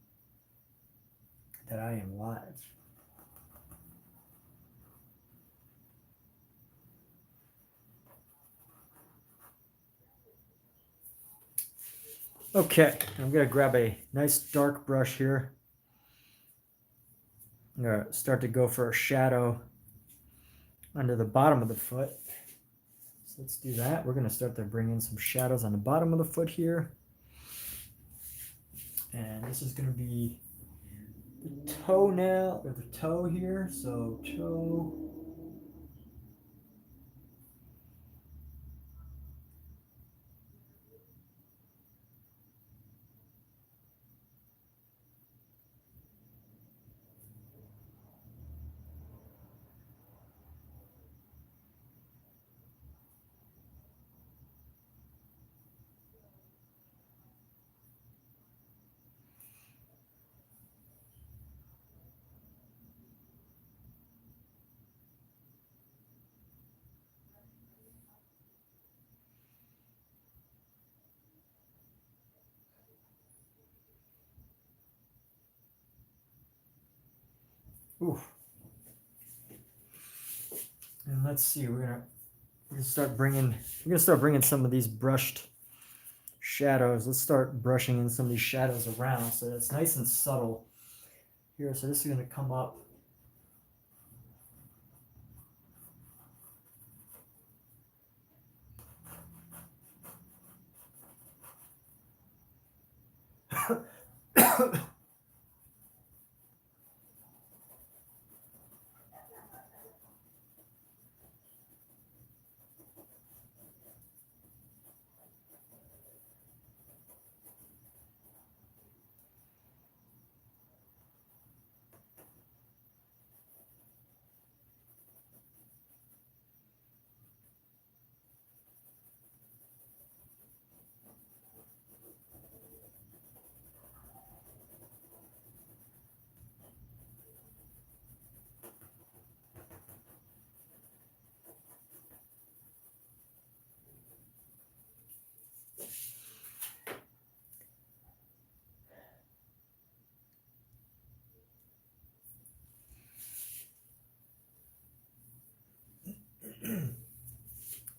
that I am live. Okay, I'm gonna grab a nice dark brush here. I'm gonna start to go for a shadow under the bottom of the foot. So let's do that. We're gonna start to bring in some shadows on the bottom of the foot here. And this is gonna be the toenail, or the toe here. So toe. Ooh. And let's see, we're gonna start bringing some of these brushed shadows. Let's start brushing in some of these shadows around so it's nice and subtle here. So this is gonna come up.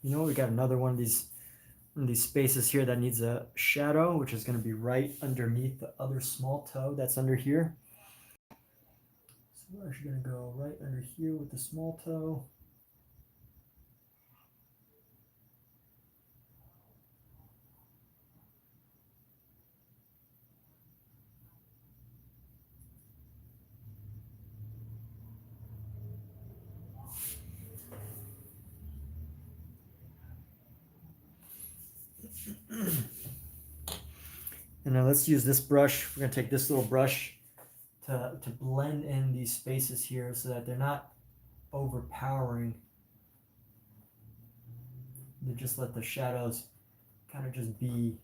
You know, we got another one of these spaces here that needs a shadow, which is going to be right underneath the other small toe that's under here. So we're actually going to go right under here with the small toe. And now let's use this brush. We're going to take this little brush to blend in these spaces here so that they're not overpowering. You just let the shadows kind of just be.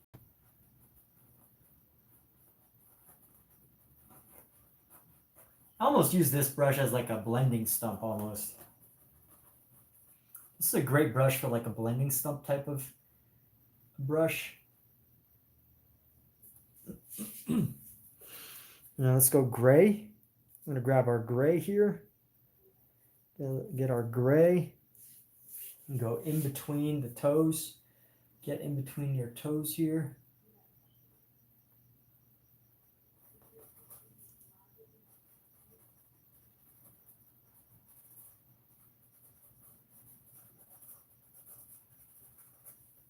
I almost use this brush as like a blending stump almost. This is a great brush for like a blending stump type of brush. Now let's go gray. I'm going to grab our gray here. Get our gray and go in between the toes. Get in between your toes here.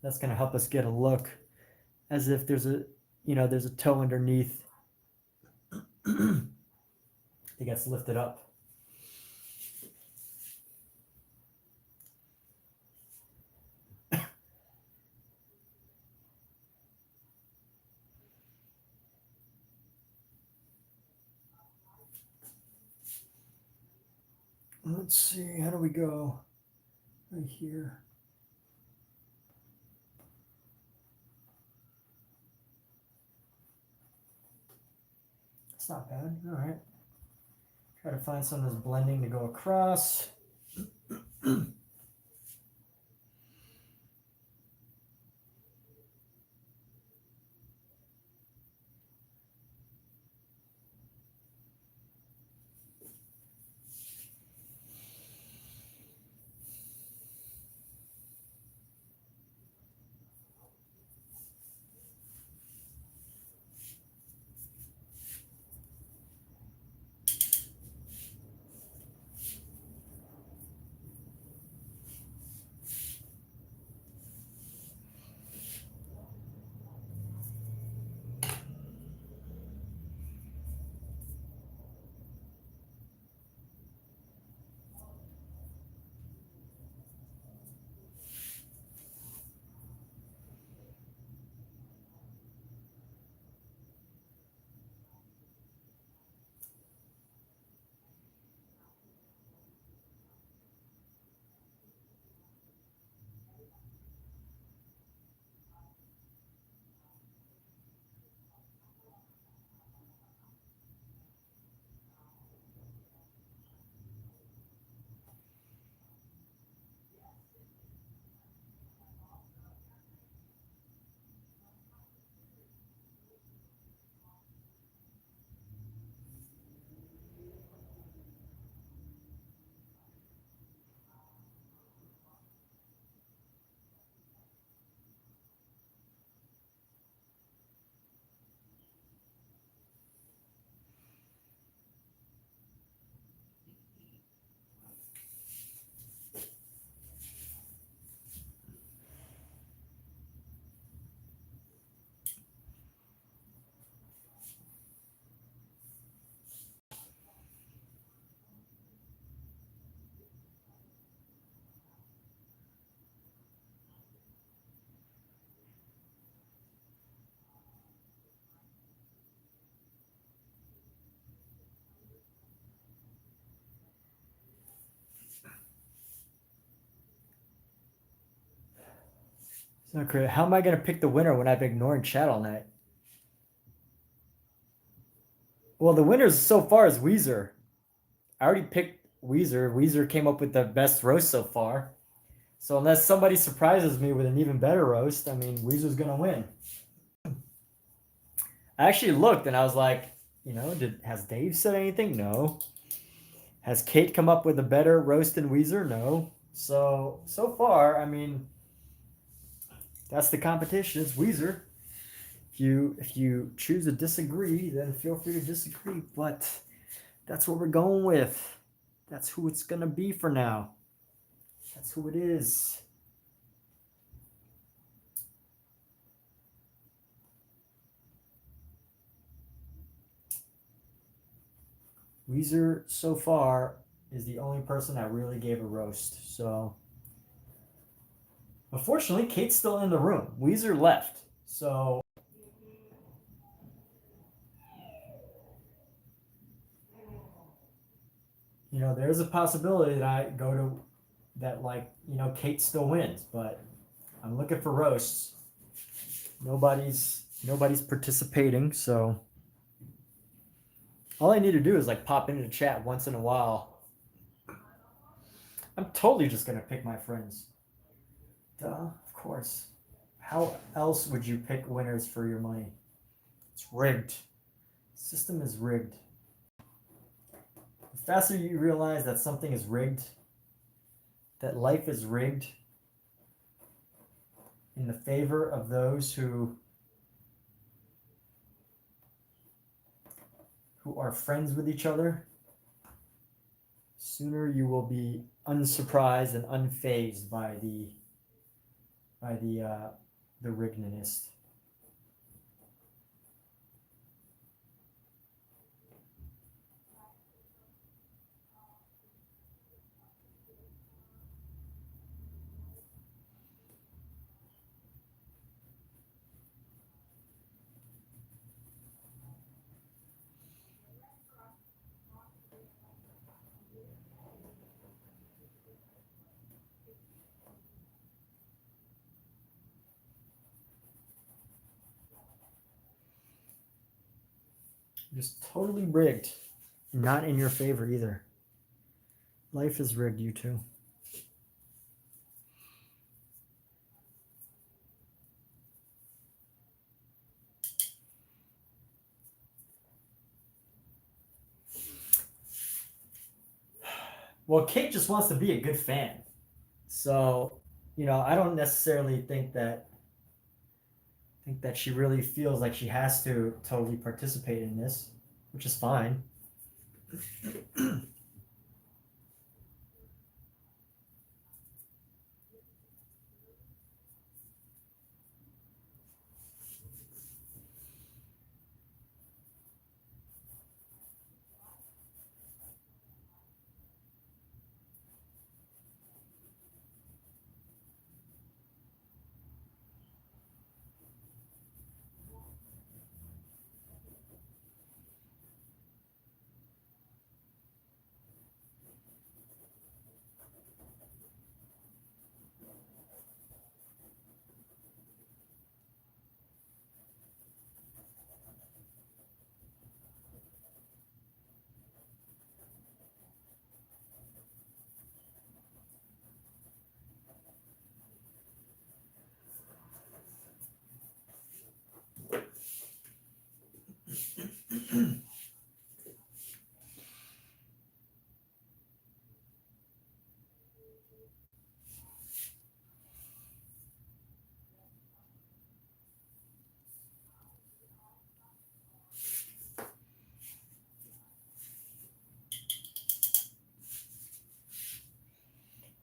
That's going to help us get a look as if there's a, there's a toe underneath. It gets lifted up. Let's see, how do we go? Right here. It's not bad. All right. Try to find some of this blending to go across. It's not great. How am I going to pick the winner when I've been ignoring chat all night? Well, the winners so far is Weezer. I already picked Weezer. Weezer came up with the best roast so far. So unless somebody surprises me with an even better roast, I mean, Weezer's going to win. I actually looked and I was like, has Dave said anything? No. Has Kate come up with a better roast than Weezer? No. So far, I mean, that's the competition. It's Weezer. If you choose to disagree, then feel free to disagree. But that's what we're going with. That's who it's gonna be for now. That's who it is. Weezer so far is the only person that really gave a roast. So unfortunately, Kate's still in the room. Weezer left. So there's a possibility that I go to that, Kate still wins, but I'm looking for roasts. Nobody's participating, so all I need to do is pop into the chat once in a while. I'm totally just gonna pick my friends. Duh, of course. How else would you pick winners for your money? It's rigged. The system is rigged. The faster you realize that something is rigged, that life is rigged in the favor of those who are friends with each other, sooner you will be unsurprised and unfazed by the riggedness. Just totally rigged. Not in your favor either. Life is rigged, you two. Well, Kate just wants to be a good fan. So, I don't necessarily think that she really feels like she has to totally participate in this, which is fine.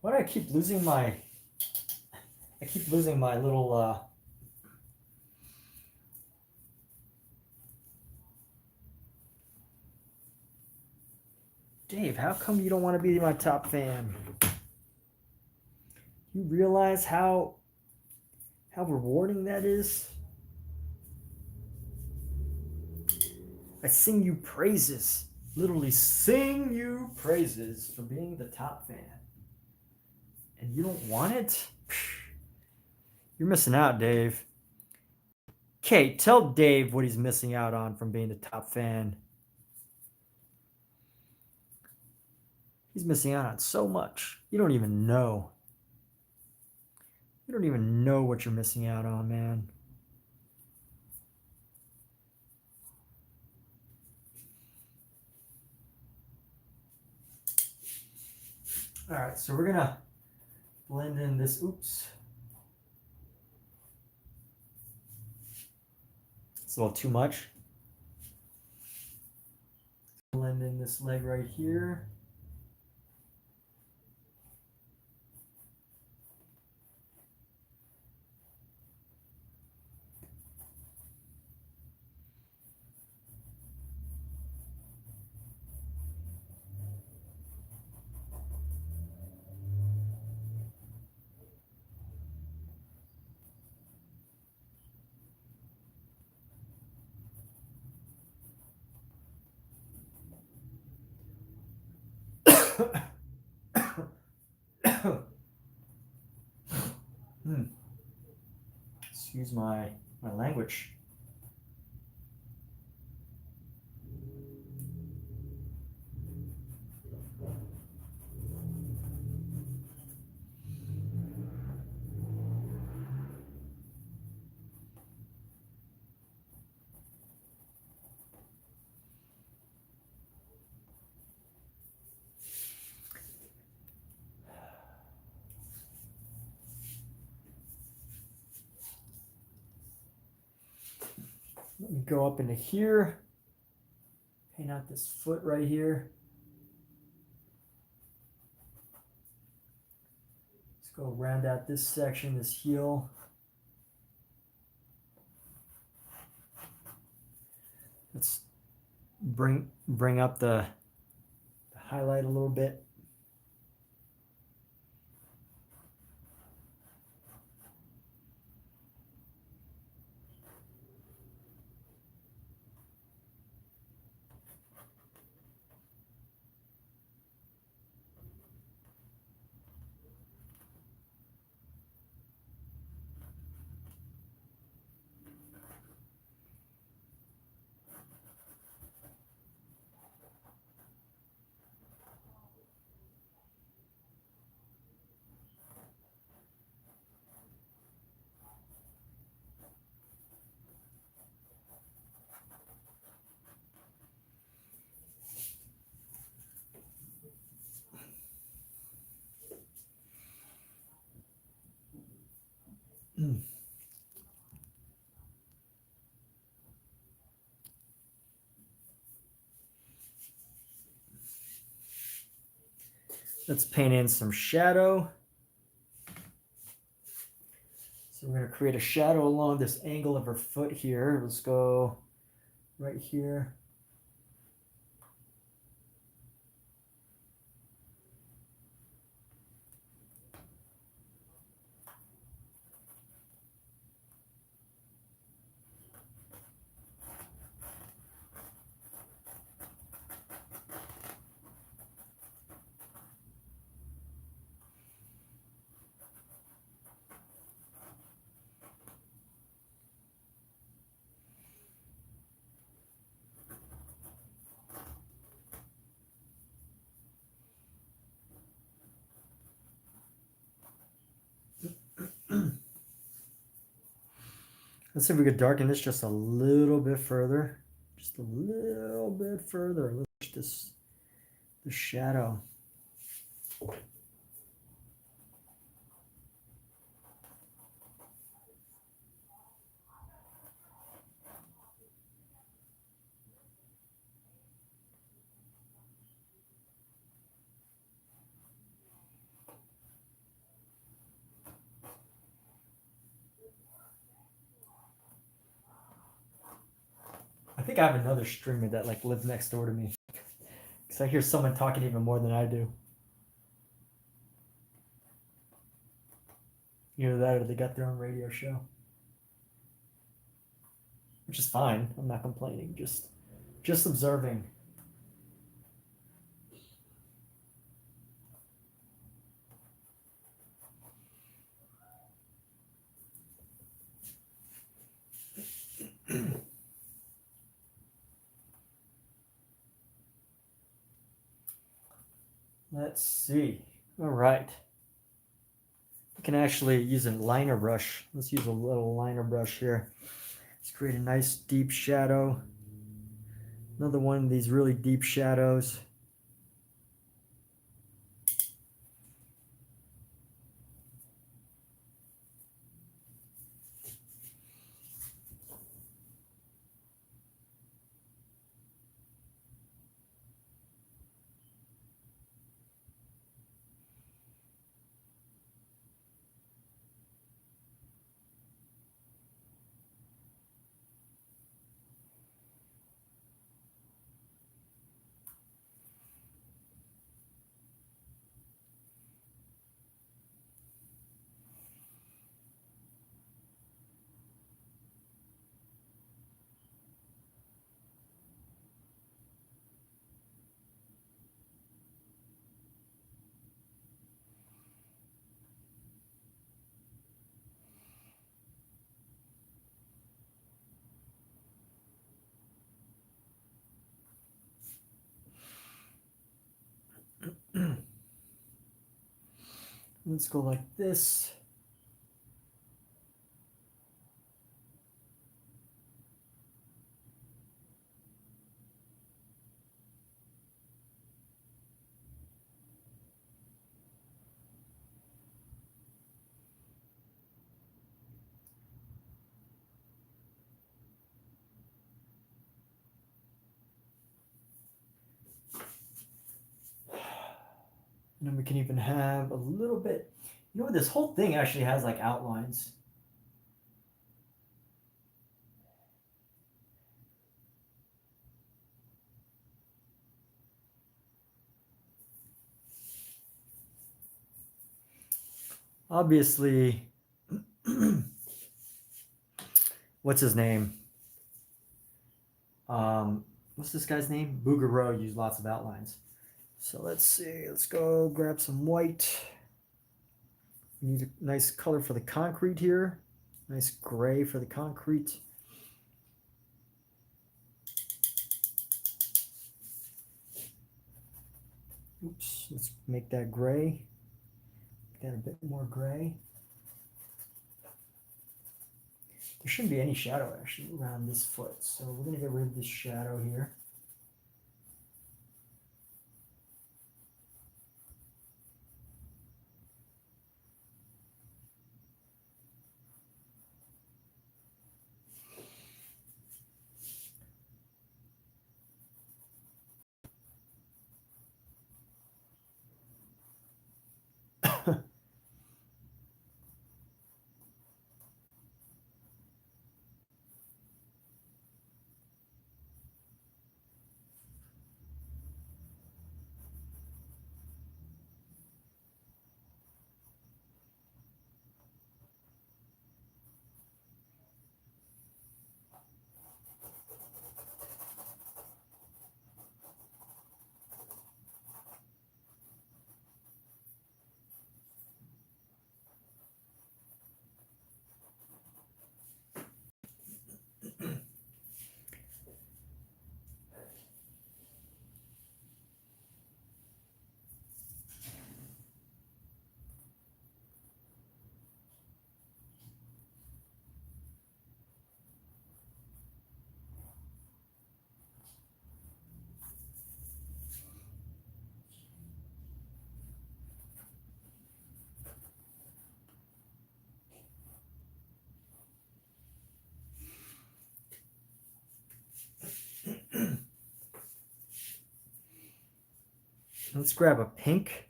Why do I keep losing my little Dave, how come you don't want to be my top fan? You realize how rewarding that is? I sing you praises. Literally sing you praises for being the top fan. And you don't want it? You're missing out, Dave. Kate, tell Dave what he's missing out on from being the top fan. He's missing out on so much. You don't even know. You don't even know what you're missing out on, man. All right, so we're gonna blend in this. Oops. It's a little too much. Blend in this leg right here. Excuse my language. Let me go up into here. Paint out this foot right here. Let's go round out this section, this heel. Let's bring up the highlight a little bit. Let's paint in some shadow. So we're going to create a shadow along this angle of her foot here. Let's go right here. Let's see if we could darken this just a little bit further. Just a little bit further. Let's push the shadow. I think I have another streamer that like lives next door to me. Because I hear someone talking even more than I do. Either that or they got their own radio show. Which is fine. I'm not complaining. Just observing. Let's see. All right. We can actually use a liner brush. Let's use a little liner brush here. Let's create a nice deep shadow. Another one of these really deep shadows. Let's go like this. And then we can even have a little bit, you know, this whole thing actually has like outlines. Obviously, what's his name? What's this guy's name? Bouguereau used lots of outlines. So let's see. Let's go grab some white. We need a nice color for the concrete here. Nice gray for the concrete. Oops, let's make that gray. Get a bit more gray. There shouldn't be any shadow actually around this foot. So we're going to get rid of this shadow here. Let's grab a pink.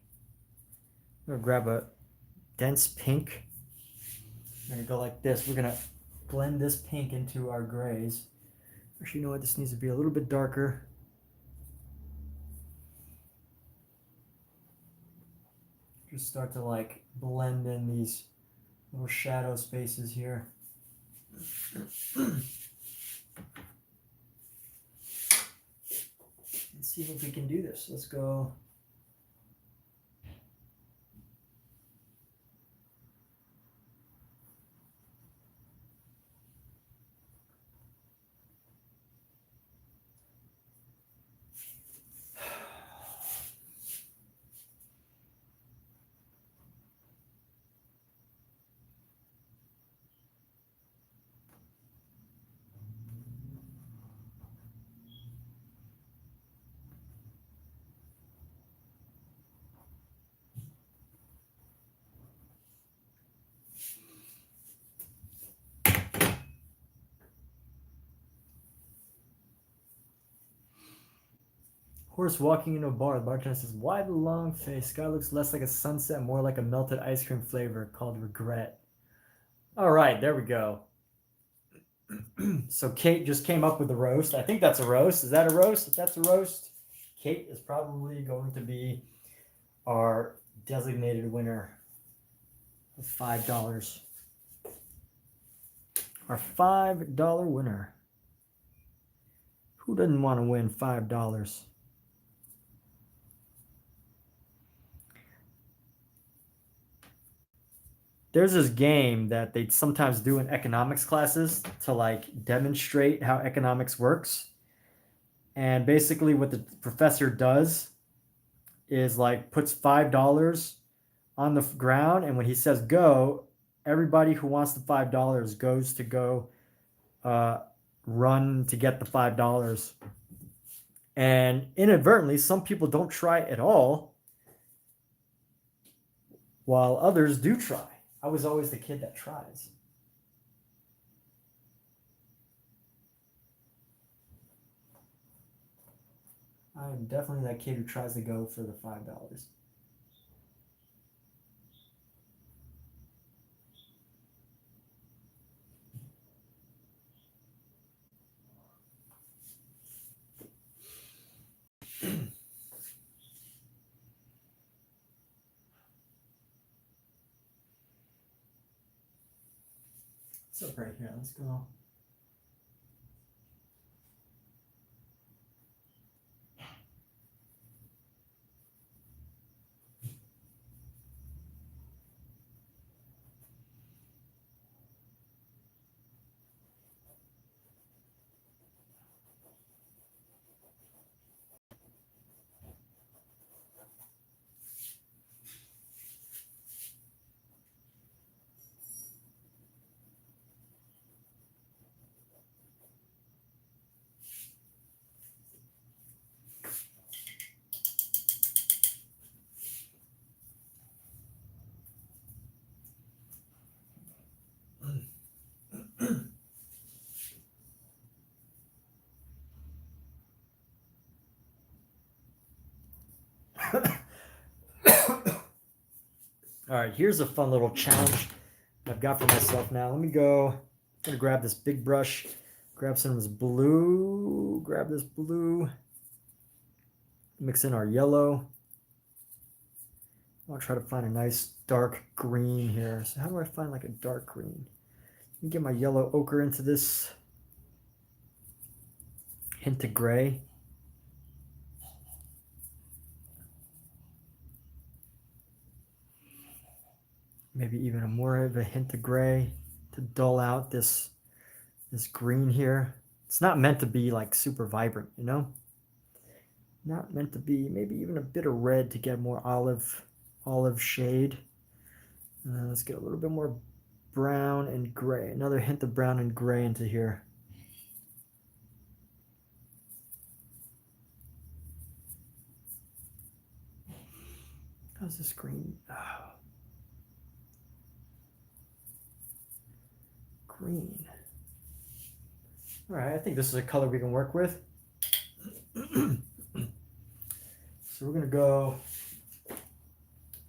I'm gonna grab a dense pink. We're gonna go like this. We're gonna blend this pink into our grays. Actually, you know what? This needs to be a little bit darker. Just start to like blend in these little shadow spaces here. Let's see if we can do this. Let's go. Horse walking into a bar. The bartender says, "Why the long face? Sky looks less like a sunset, more like a melted ice cream flavor called regret." All right, there we go. So Kate just came up with a roast. I think that's a roast. Is that a roast? If that's a roast, Kate is probably going to be our designated winner of $5. Our $5 winner. Who doesn't want to win $5? There's this game that they sometimes do in economics classes to like demonstrate how economics works. And basically what the professor does is like puts $5 on the ground, and when he says go, everybody who wants the $5 goes to go run to get the $5. And inadvertently, some people don't try at all, while others do try. I was always the kid that tries. I am definitely that kid who tries to go for the $5. What's up right here? Let's go. All right, here's a fun little challenge I've got for myself now. Let me go. I'm gonna grab this big brush, grab some of this blue, grab this blue, mix in our yellow. I'll try to find a nice dark green here. So how do I find like a dark green? Let me get my yellow ochre into this. Hint of gray. Maybe even more of a hint of gray to dull out this green here. It's not meant to be like super vibrant, you know? Not meant to be. Maybe even a bit of red to get more olive shade. Let's get a little bit more brown and gray. Another hint of brown and gray into here. How's this green? Oh. Green. All right, I think this is a color we can work with. So we're gonna go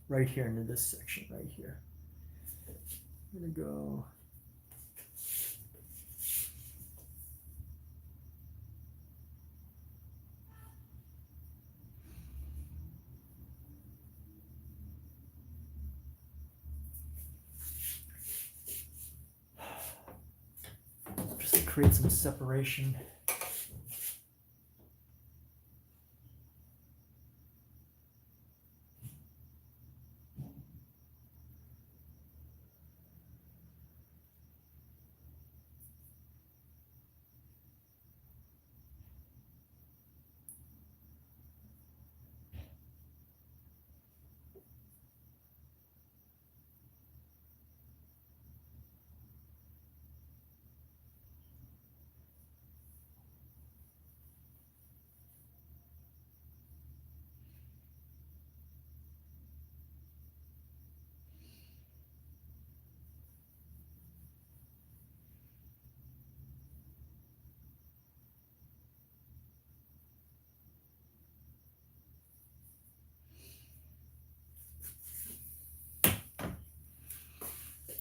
right here into this section right here. I'm gonna go just to create some separation.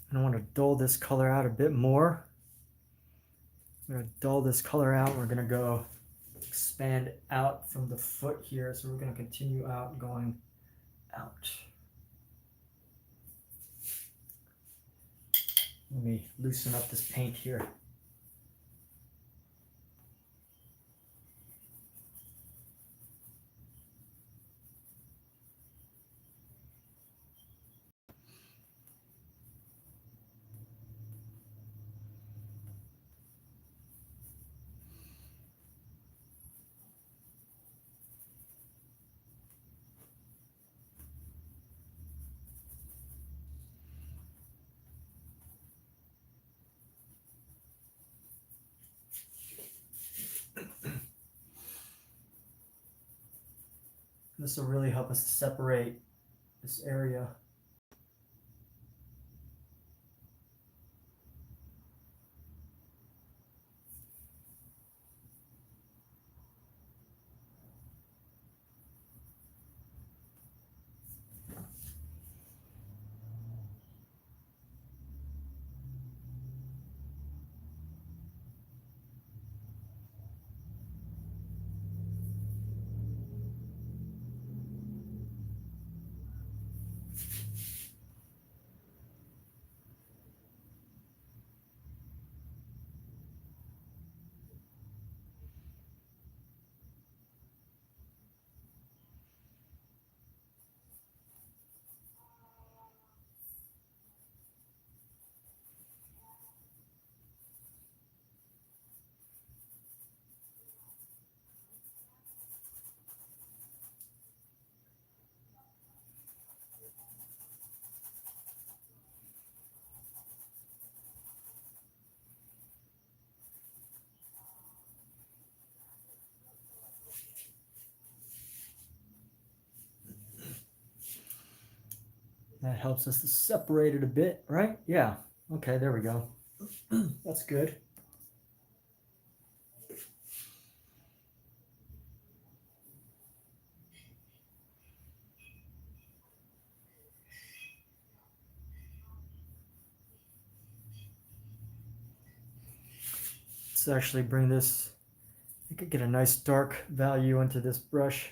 And I want to dull this color out a bit more. I'm going to dull this color out. We're going to go expand out from the foot here. So we're going to continue out, going out. Let me loosen up this paint here. This will really help us separate this area. That helps us to separate it a bit, right? Yeah. Okay, there we go. That's good. Let's actually bring this, I could get a nice dark value into this brush.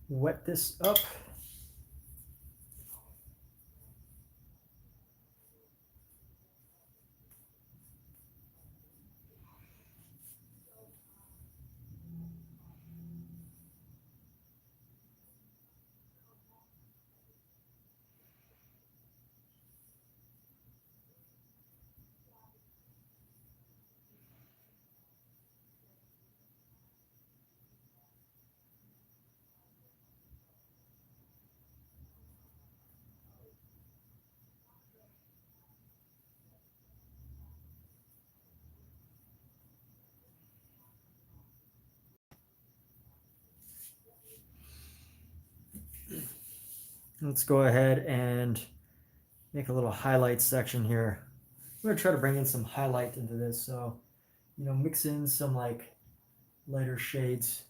Wet this up. Let's go ahead and make a little highlight section here. I'm gonna try to bring in some highlight into this. So, mix in some like lighter shades.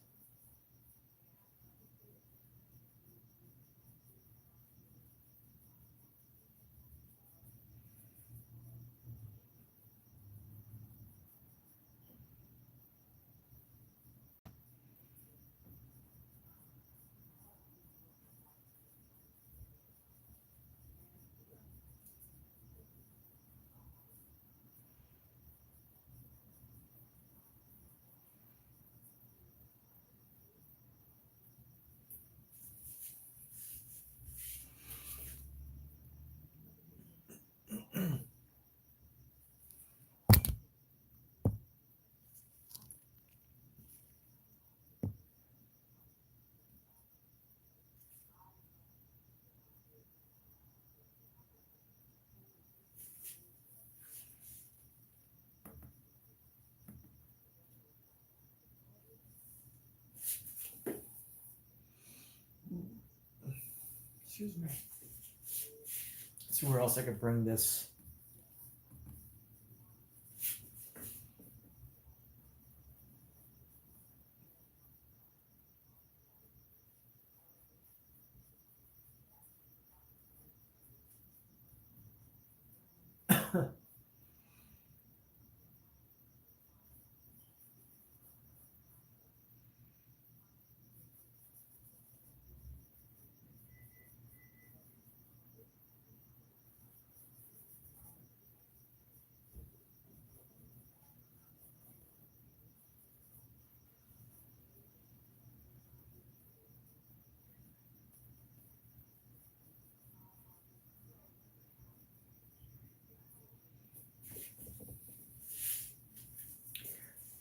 Excuse me. Let's see where else I could bring this.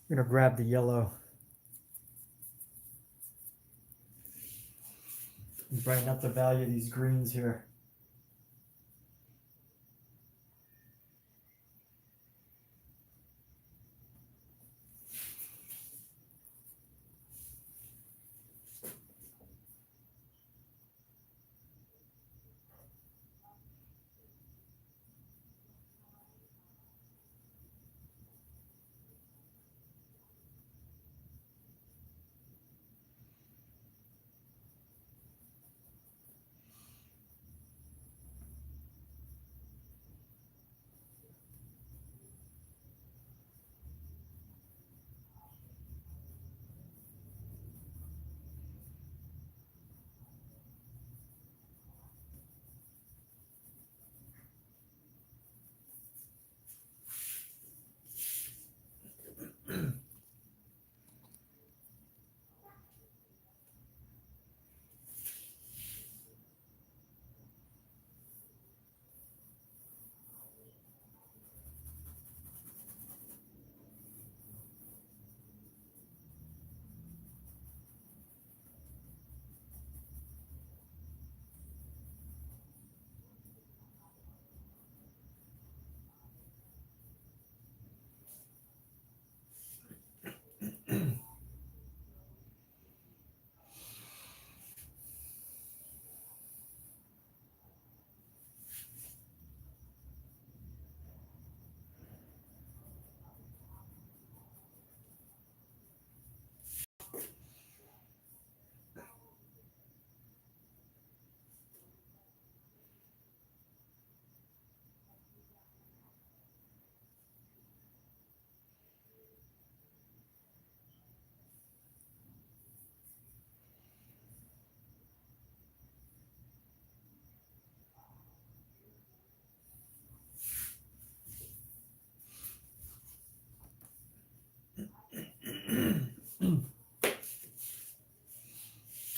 I'm gonna grab the yellow and brighten up the value of these greens here.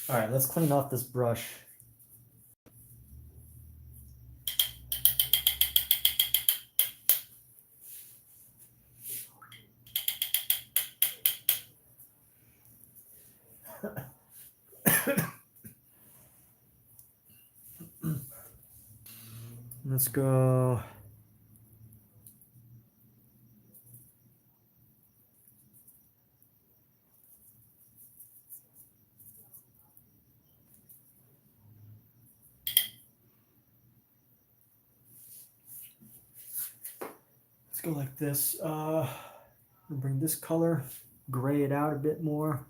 All right, let's clean off this brush. Let's go. Let's go like this. Bring this color, gray it out a bit more.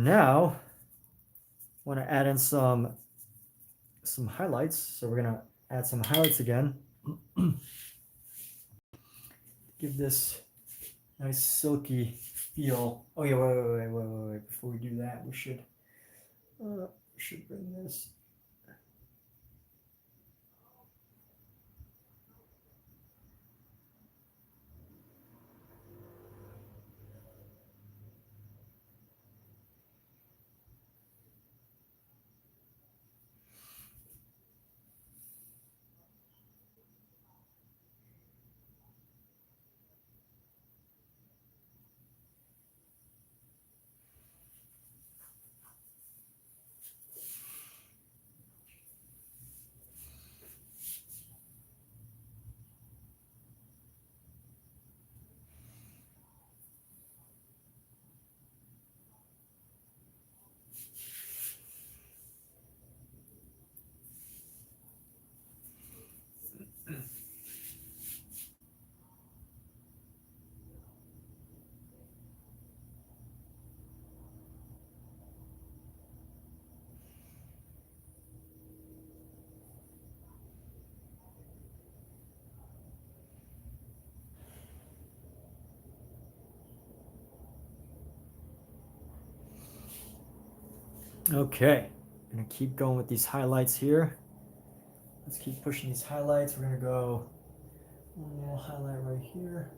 And now I want to add in some highlights. So we're going to add some highlights again. Give this nice silky feel. Oh yeah, wait. Before we do that, we should bring this. Okay, I'm gonna keep going with these highlights here. Let's keep pushing these highlights. We're gonna go one little highlight right here.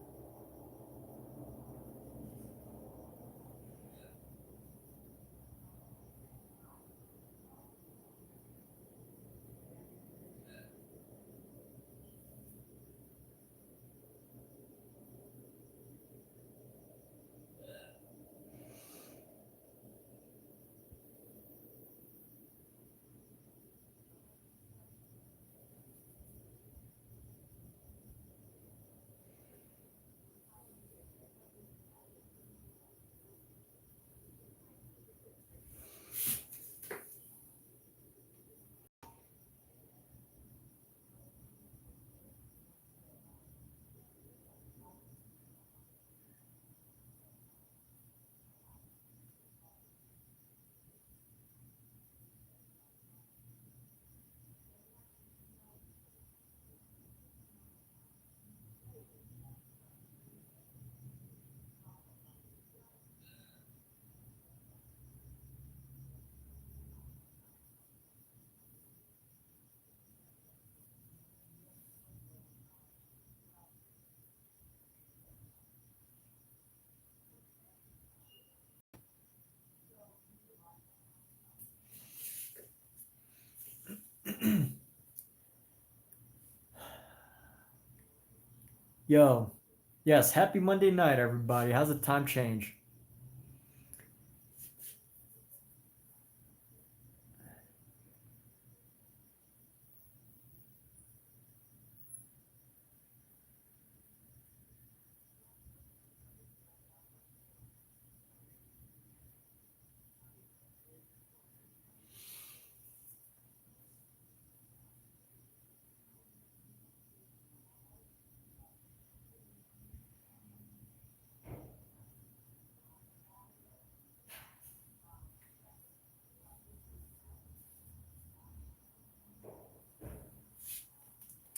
Yo, yes, happy Monday night, everybody. How's the time change?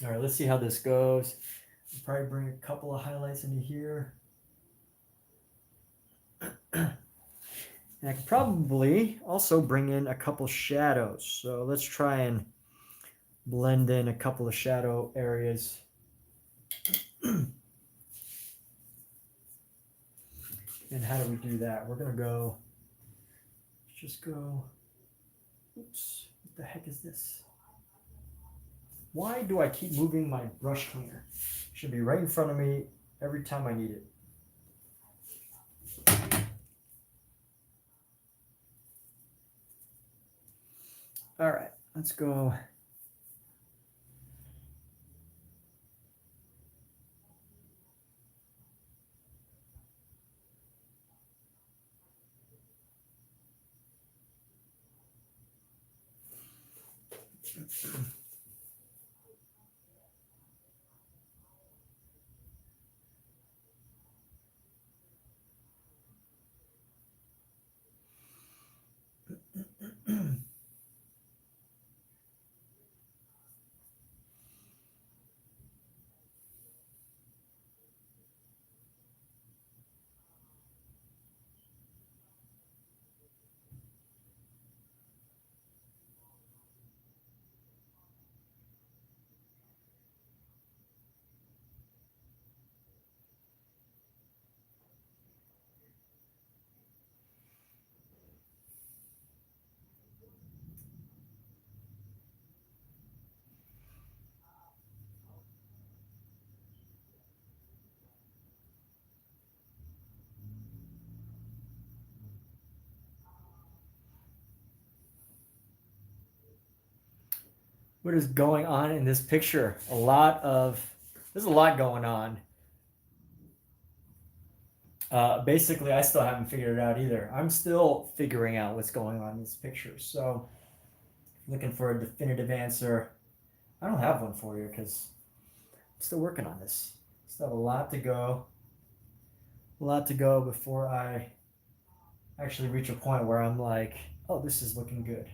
All right, let's see how this goes. I'll probably bring a couple of highlights into here. And I could probably also bring in a couple shadows. So let's try and blend in a couple of shadow areas. And how do we do that? We're gonna go, just go, oops, what the heck is this? Why do I keep moving my brush cleaner? It should be right in front of me every time I need it. All right, let's go. What is going on in this picture? There's a lot going on. Basically, I still haven't figured it out either. I'm still figuring out what's going on in this picture. So, looking for a definitive answer. I don't have one for you because I'm still working on this. Still have a lot to go. A lot to go before I actually reach a point where I'm like, oh, this is looking good.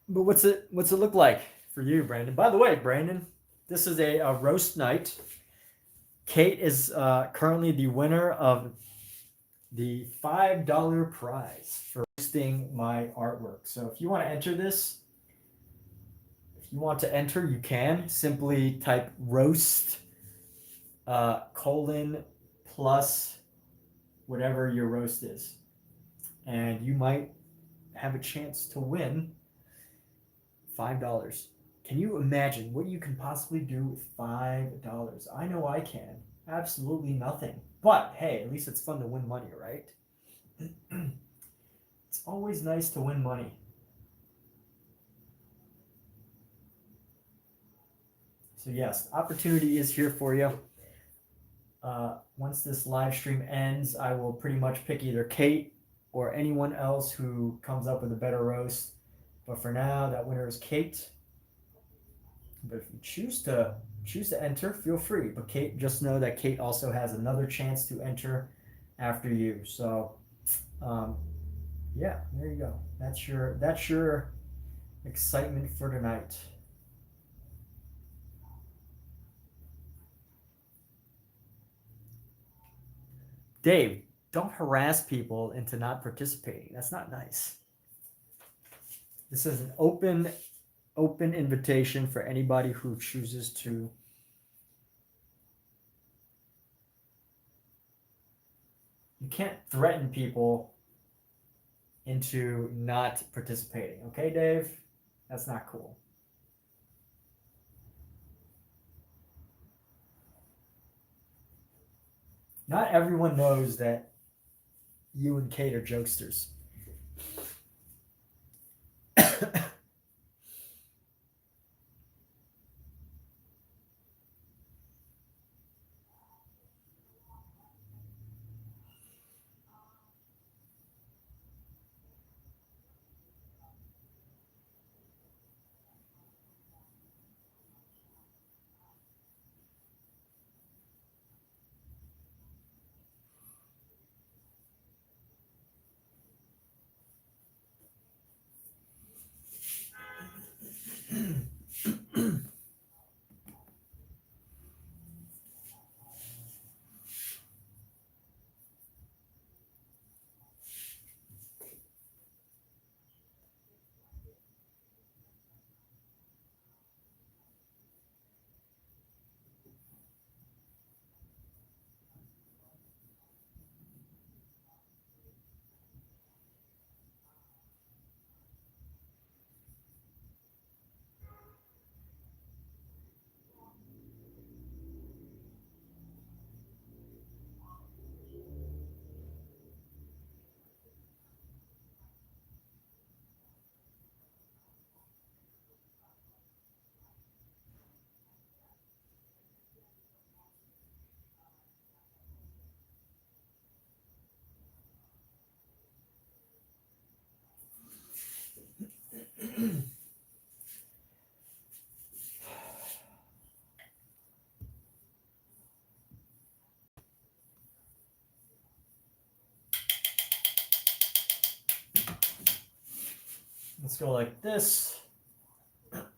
But what's it look like for you, Brandon? By the way, Brandon, this is a roast night. Kate is currently the winner of the $5 prize for roasting my artwork. So if you want to enter this, if you want to enter, you can simply type roast colon plus whatever your roast is, and you might have a chance to win $5. Can you imagine what you can possibly do with $5? I know I can. Absolutely nothing. But hey, at least it's fun to win money, right? It's always nice to win money. So yes, opportunity is here for you. Once this live stream ends, I will pretty much pick either Kate or anyone else who comes up with a better roast. But for now, that winner is Kate. But if you choose to enter, feel free. But Kate, just know that Kate also has another chance to enter after you. So, yeah, there you go. That's your excitement for tonight. Dave, don't harass people into not participating. That's not nice. This is an open invitation for anybody who chooses to. You can't threaten people into not participating. Okay, Dave? That's not cool. Not everyone knows that you and Kate are jokesters. Let's go like this.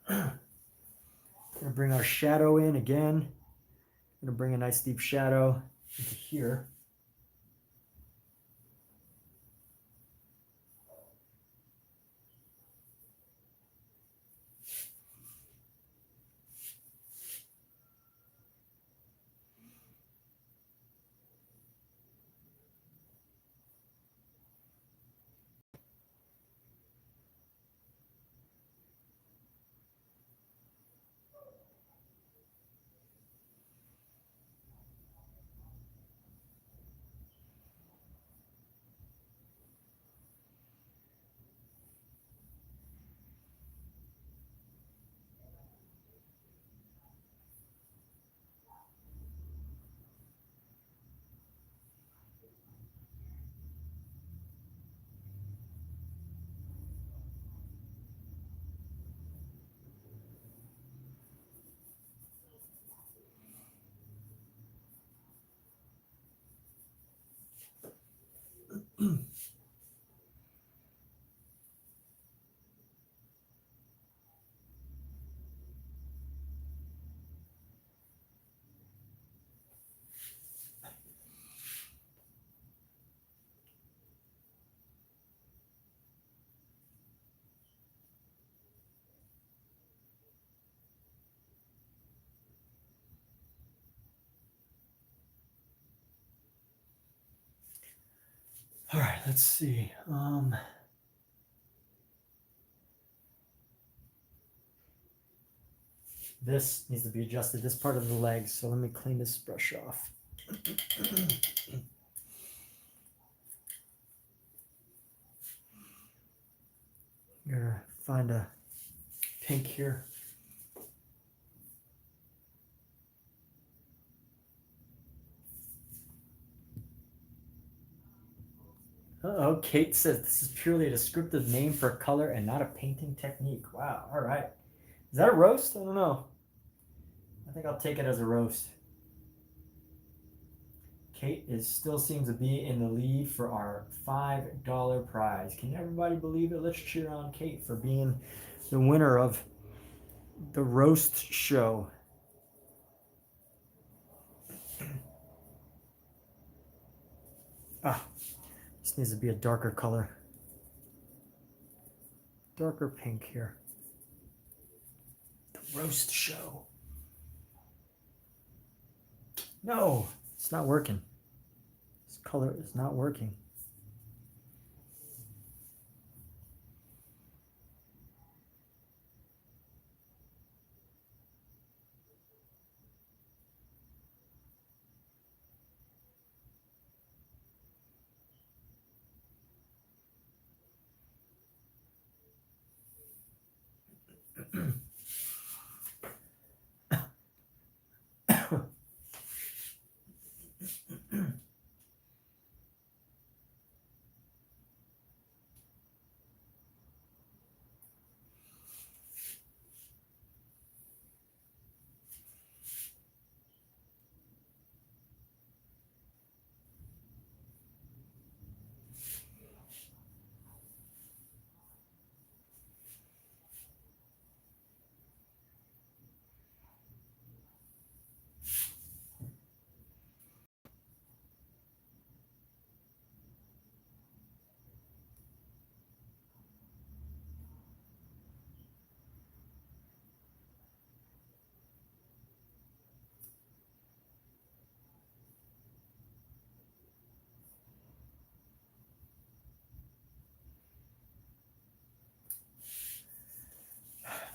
Gonna bring our shadow in again. Gonna bring a nice deep shadow into here. All right, let's see. This needs to be adjusted, this part of the legs. So let me clean this brush off. Gonna find a pink here. Uh-oh, Kate says this is purely a descriptive name for a color and not a painting technique. Wow, all right. Is that a roast? I don't know. I think I'll take it as a roast. Kate still seems to be in the lead for our $5 prize. Can everybody believe it? Let's cheer on Kate for being the winner of the roast show. This needs to be a darker color. Darker pink here. The roast show. No, it's not working. This color is not working.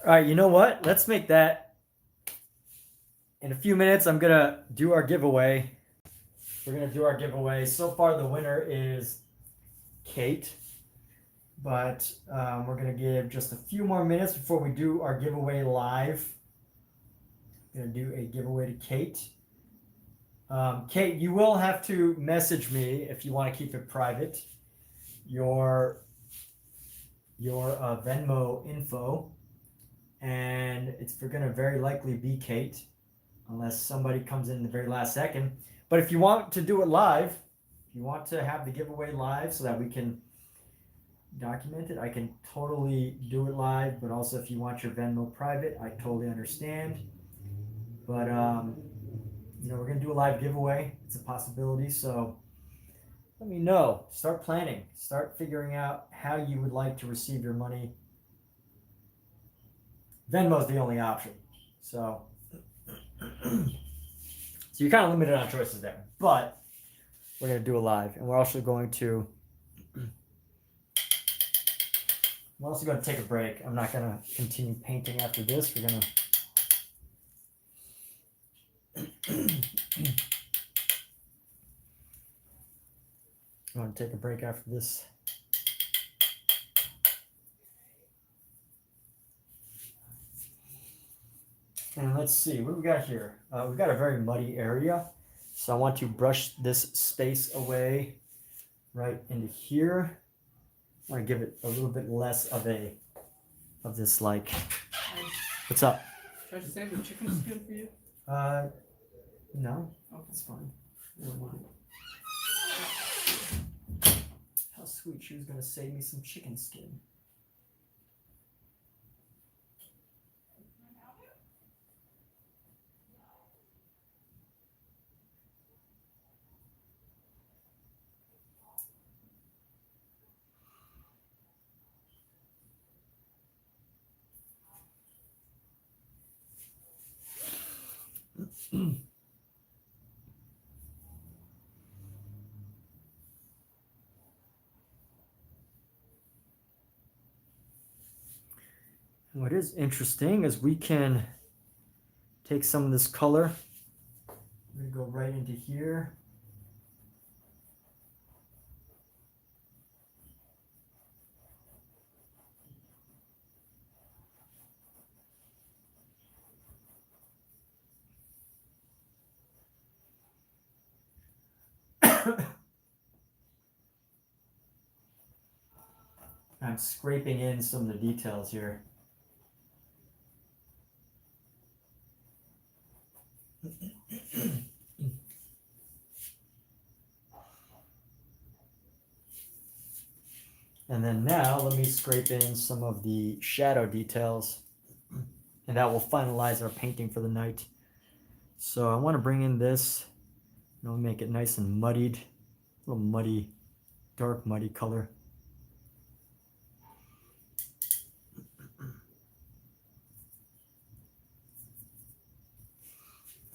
All right, you know what? Let's make that. In a few minutes, I'm going to do our giveaway. We're going to do our giveaway. So far, the winner is Kate. But we're going to give just a few more minutes before we do our giveaway live. I'm going to do a giveaway to Kate. Kate, you will have to message me if you want to keep it private. Your Venmo info. And it's going to very likely be Kate, unless somebody comes in the very last second. But if you want to do it live, if you want to have the giveaway live so that we can document it, I can totally do it live. But also, if you want your Venmo private, I totally understand. But we're going to do a live giveaway. It's a possibility. So let me know. Start planning. Start figuring out how you would like to receive your money. Venmo is the only option. So you're kind of limited on choices there. But we're going to do it live. And we're also going to take a break. I'm not going to continue painting after this. We're going to take a break after this. And let's see, what do we got here? We've got a very muddy area. So I want to brush this space away right into here. I want to give it a little bit less of this like, what's up? Should I save the chicken skin for you? No, it's fine. sweet. She was going to save me some chicken skin. What is interesting is we can take some of this color. We're going to go right into here. I'm scraping in some of the details here. And then now let me scrape in some of the shadow details, and that will finalize our painting for the night. So I want to bring in this, and I'll make it nice and muddied, a little muddy, dark muddy color.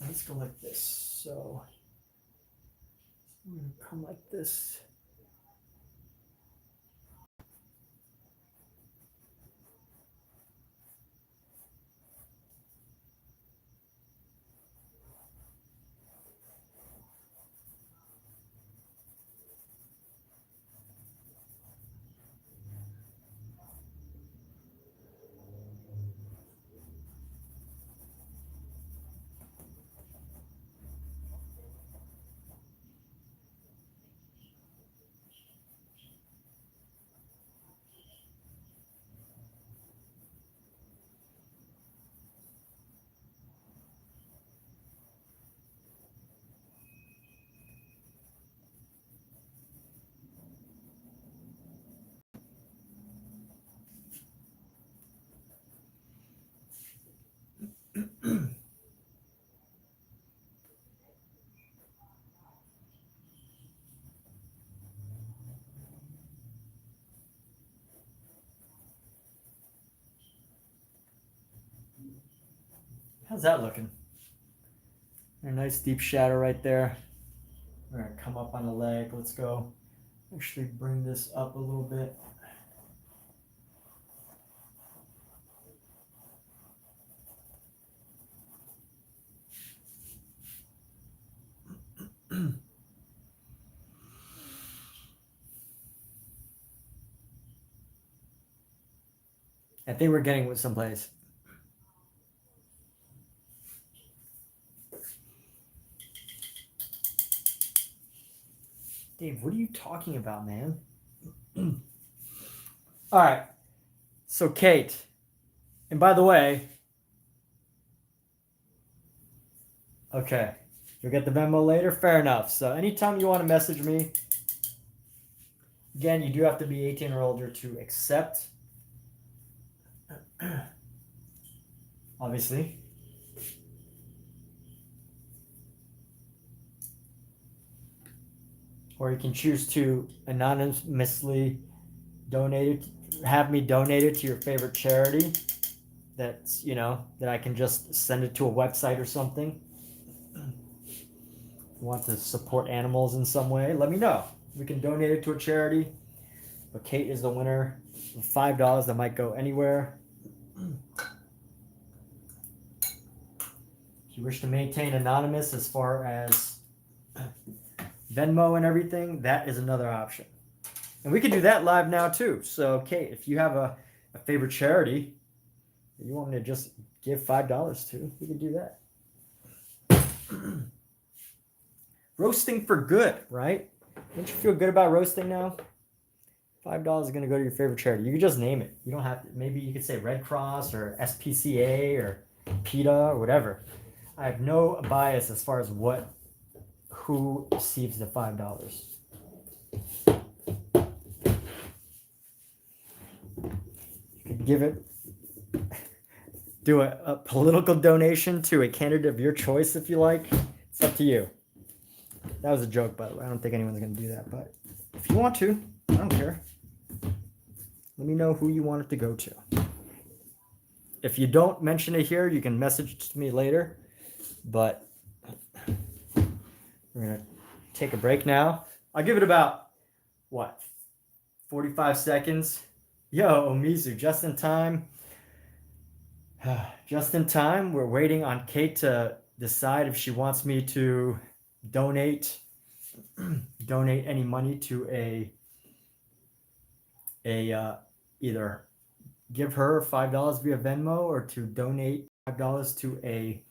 Let's go like this. So I'm going to come like this. How's that looking? A nice deep shadow right there. We're gonna come up on the leg. Let's go. Actually bring this up a little bit. I think we're getting with someplace. Dave, what are you talking about, man? All right. So, Kate, and by the way, okay, you'll get the Venmo later? Fair enough. So, anytime you want to message me, again, you do have to be 18 or older to accept. Obviously. Or you can choose to anonymously donate it, have me donate it to your favorite charity. That's, that I can just send it to a website or something. If you want to support animals in some way, let me know. We can donate it to a charity. But Kate is the winner. $5 that might go anywhere. If you wish to maintain anonymous as far as Venmo and everything, that is another option. And we can do that live now too. So, Kate, if you have a favorite charity that you want me to just give $5 to, we can do that. Roasting for good, right? Don't you feel good about roasting now? $5 is going to go to your favorite charity. You can just name it. You don't have to. Maybe you could say Red Cross or SPCA or PETA or whatever. I have no bias as far as who receives the $5. give it, do a political donation to a candidate of your choice if you like. It's up to you. That was a joke, by the way. I don't think anyone's going to do that, but if you want to, I don't care. Let me know who you want it to go to. If you don't mention it here, you can message it to me later. But we're going to take a break now. I'll give it about, 45 seconds. Yo, Omizu, just in time. Just in time. We're waiting on Kate to decide if she wants me to donate any money to either give her $5 via Venmo or to donate $5 to a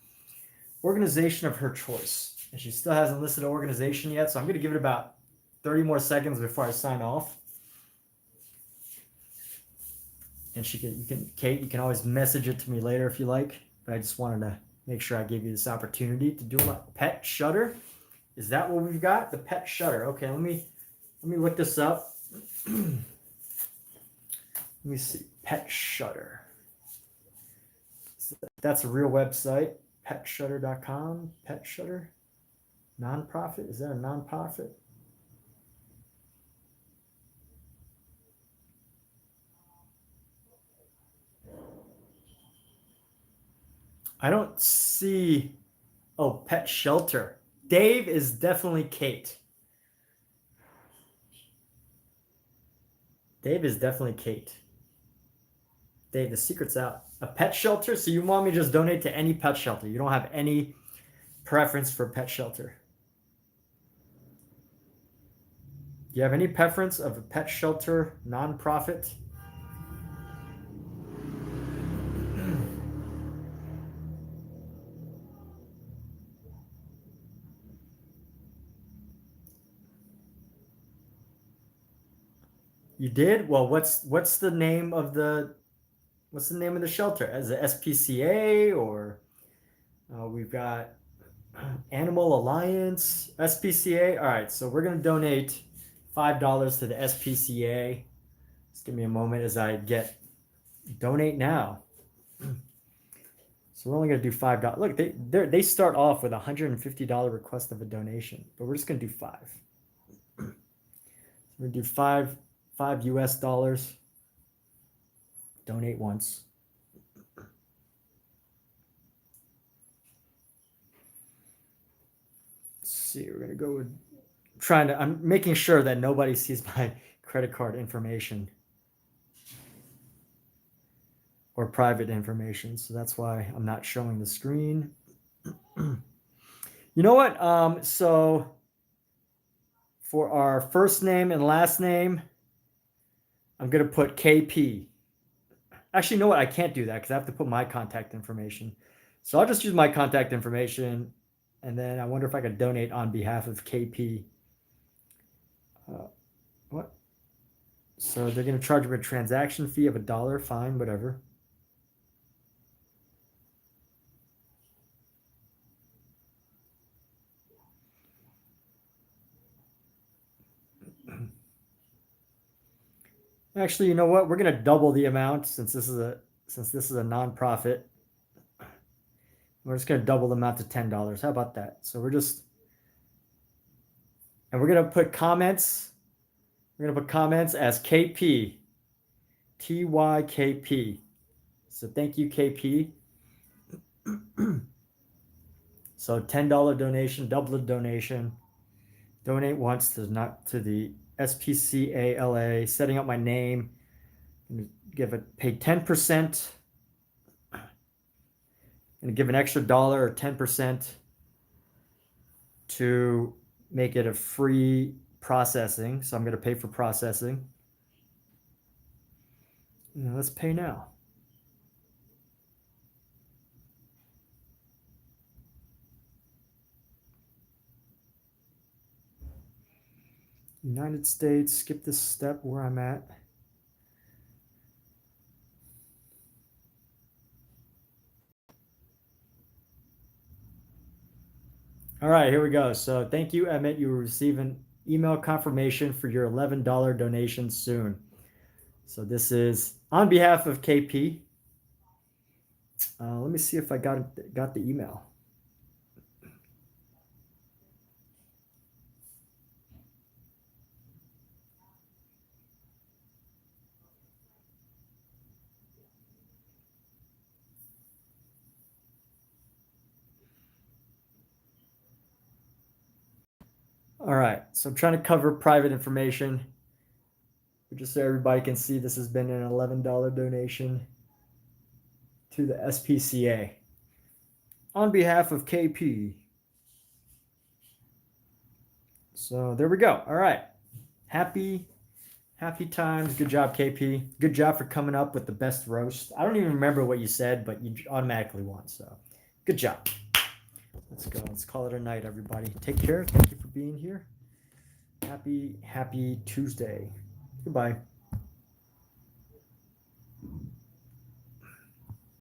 organization of her choice. And she still hasn't listed an organization yet, so I'm going to give it about 30 more seconds before I sign off. And Kate, you can always message it to me later if you like. But I just wanted to make sure I gave you this opportunity to do a pet shutter. Is that what we've got? The pet shutter. Okay, let me look this up. Let me see. Pet shutter. That's a real website. Petshutter.com. Pet shutter. Nonprofit. Is that a nonprofit? I don't see. Oh, pet shelter. Dave is definitely Kate. Dave is definitely Kate. Dave, the secret's out. A pet shelter? So you want me to just donate to any pet shelter? You don't have any preference for pet shelter? Do you have any preference of a pet shelter nonprofit? You did? Well, what's the name of the shelter? As a SPCA or we've got Animal Alliance, SPCA. All right, so we're gonna donate $5 to the SPCA. Just give me a moment as I get donate now. So we're only gonna do $5. Look, they start off with a $150 request of a donation, but we're just gonna do $5. We're gonna do $5 US dollars. Donate once. Let's see, we're gonna go with I'm making sure that nobody sees my credit card information or private information. So that's why I'm not showing the screen. You know what? So for our first name and last name, I'm going to put KP. Actually, you know what? I can't do that because I have to put my contact information. So I'll just use my contact information. And then I wonder if I could donate on behalf of KP. What? So they're going to charge me a transaction fee of $1. Fine, whatever. Actually, you know what? We're going to double the amount since this is a nonprofit. We're just going to double the amount to $10. How about that? So we're going to put comments. We're going to put comments as KP. TYKP. So thank you, KP. So $10 donation, double the donation. Donate once to the SPCALA, setting up my name. Pay 10%. And give an extra $1 or 10% to make it a free processing. So I'm going to pay for processing. Let's pay now. United States, skip this step where I'm at. All right, here we go. So thank you, Emmett. You will receive an email confirmation for your $11 donation soon. So this is on behalf of KP. Let me see if I got the email. All right, so I'm trying to cover private information. But just so everybody can see, this has been an $11 donation to the SPCA on behalf of KP. So there we go. All right. Happy times. Good job, KP. Good job for coming up with the best roast. I don't even remember what you said, but you automatically won. So good job. Let's go. Let's call it a night, everybody. Take care. Thank you for being here. Happy Tuesday. Goodbye.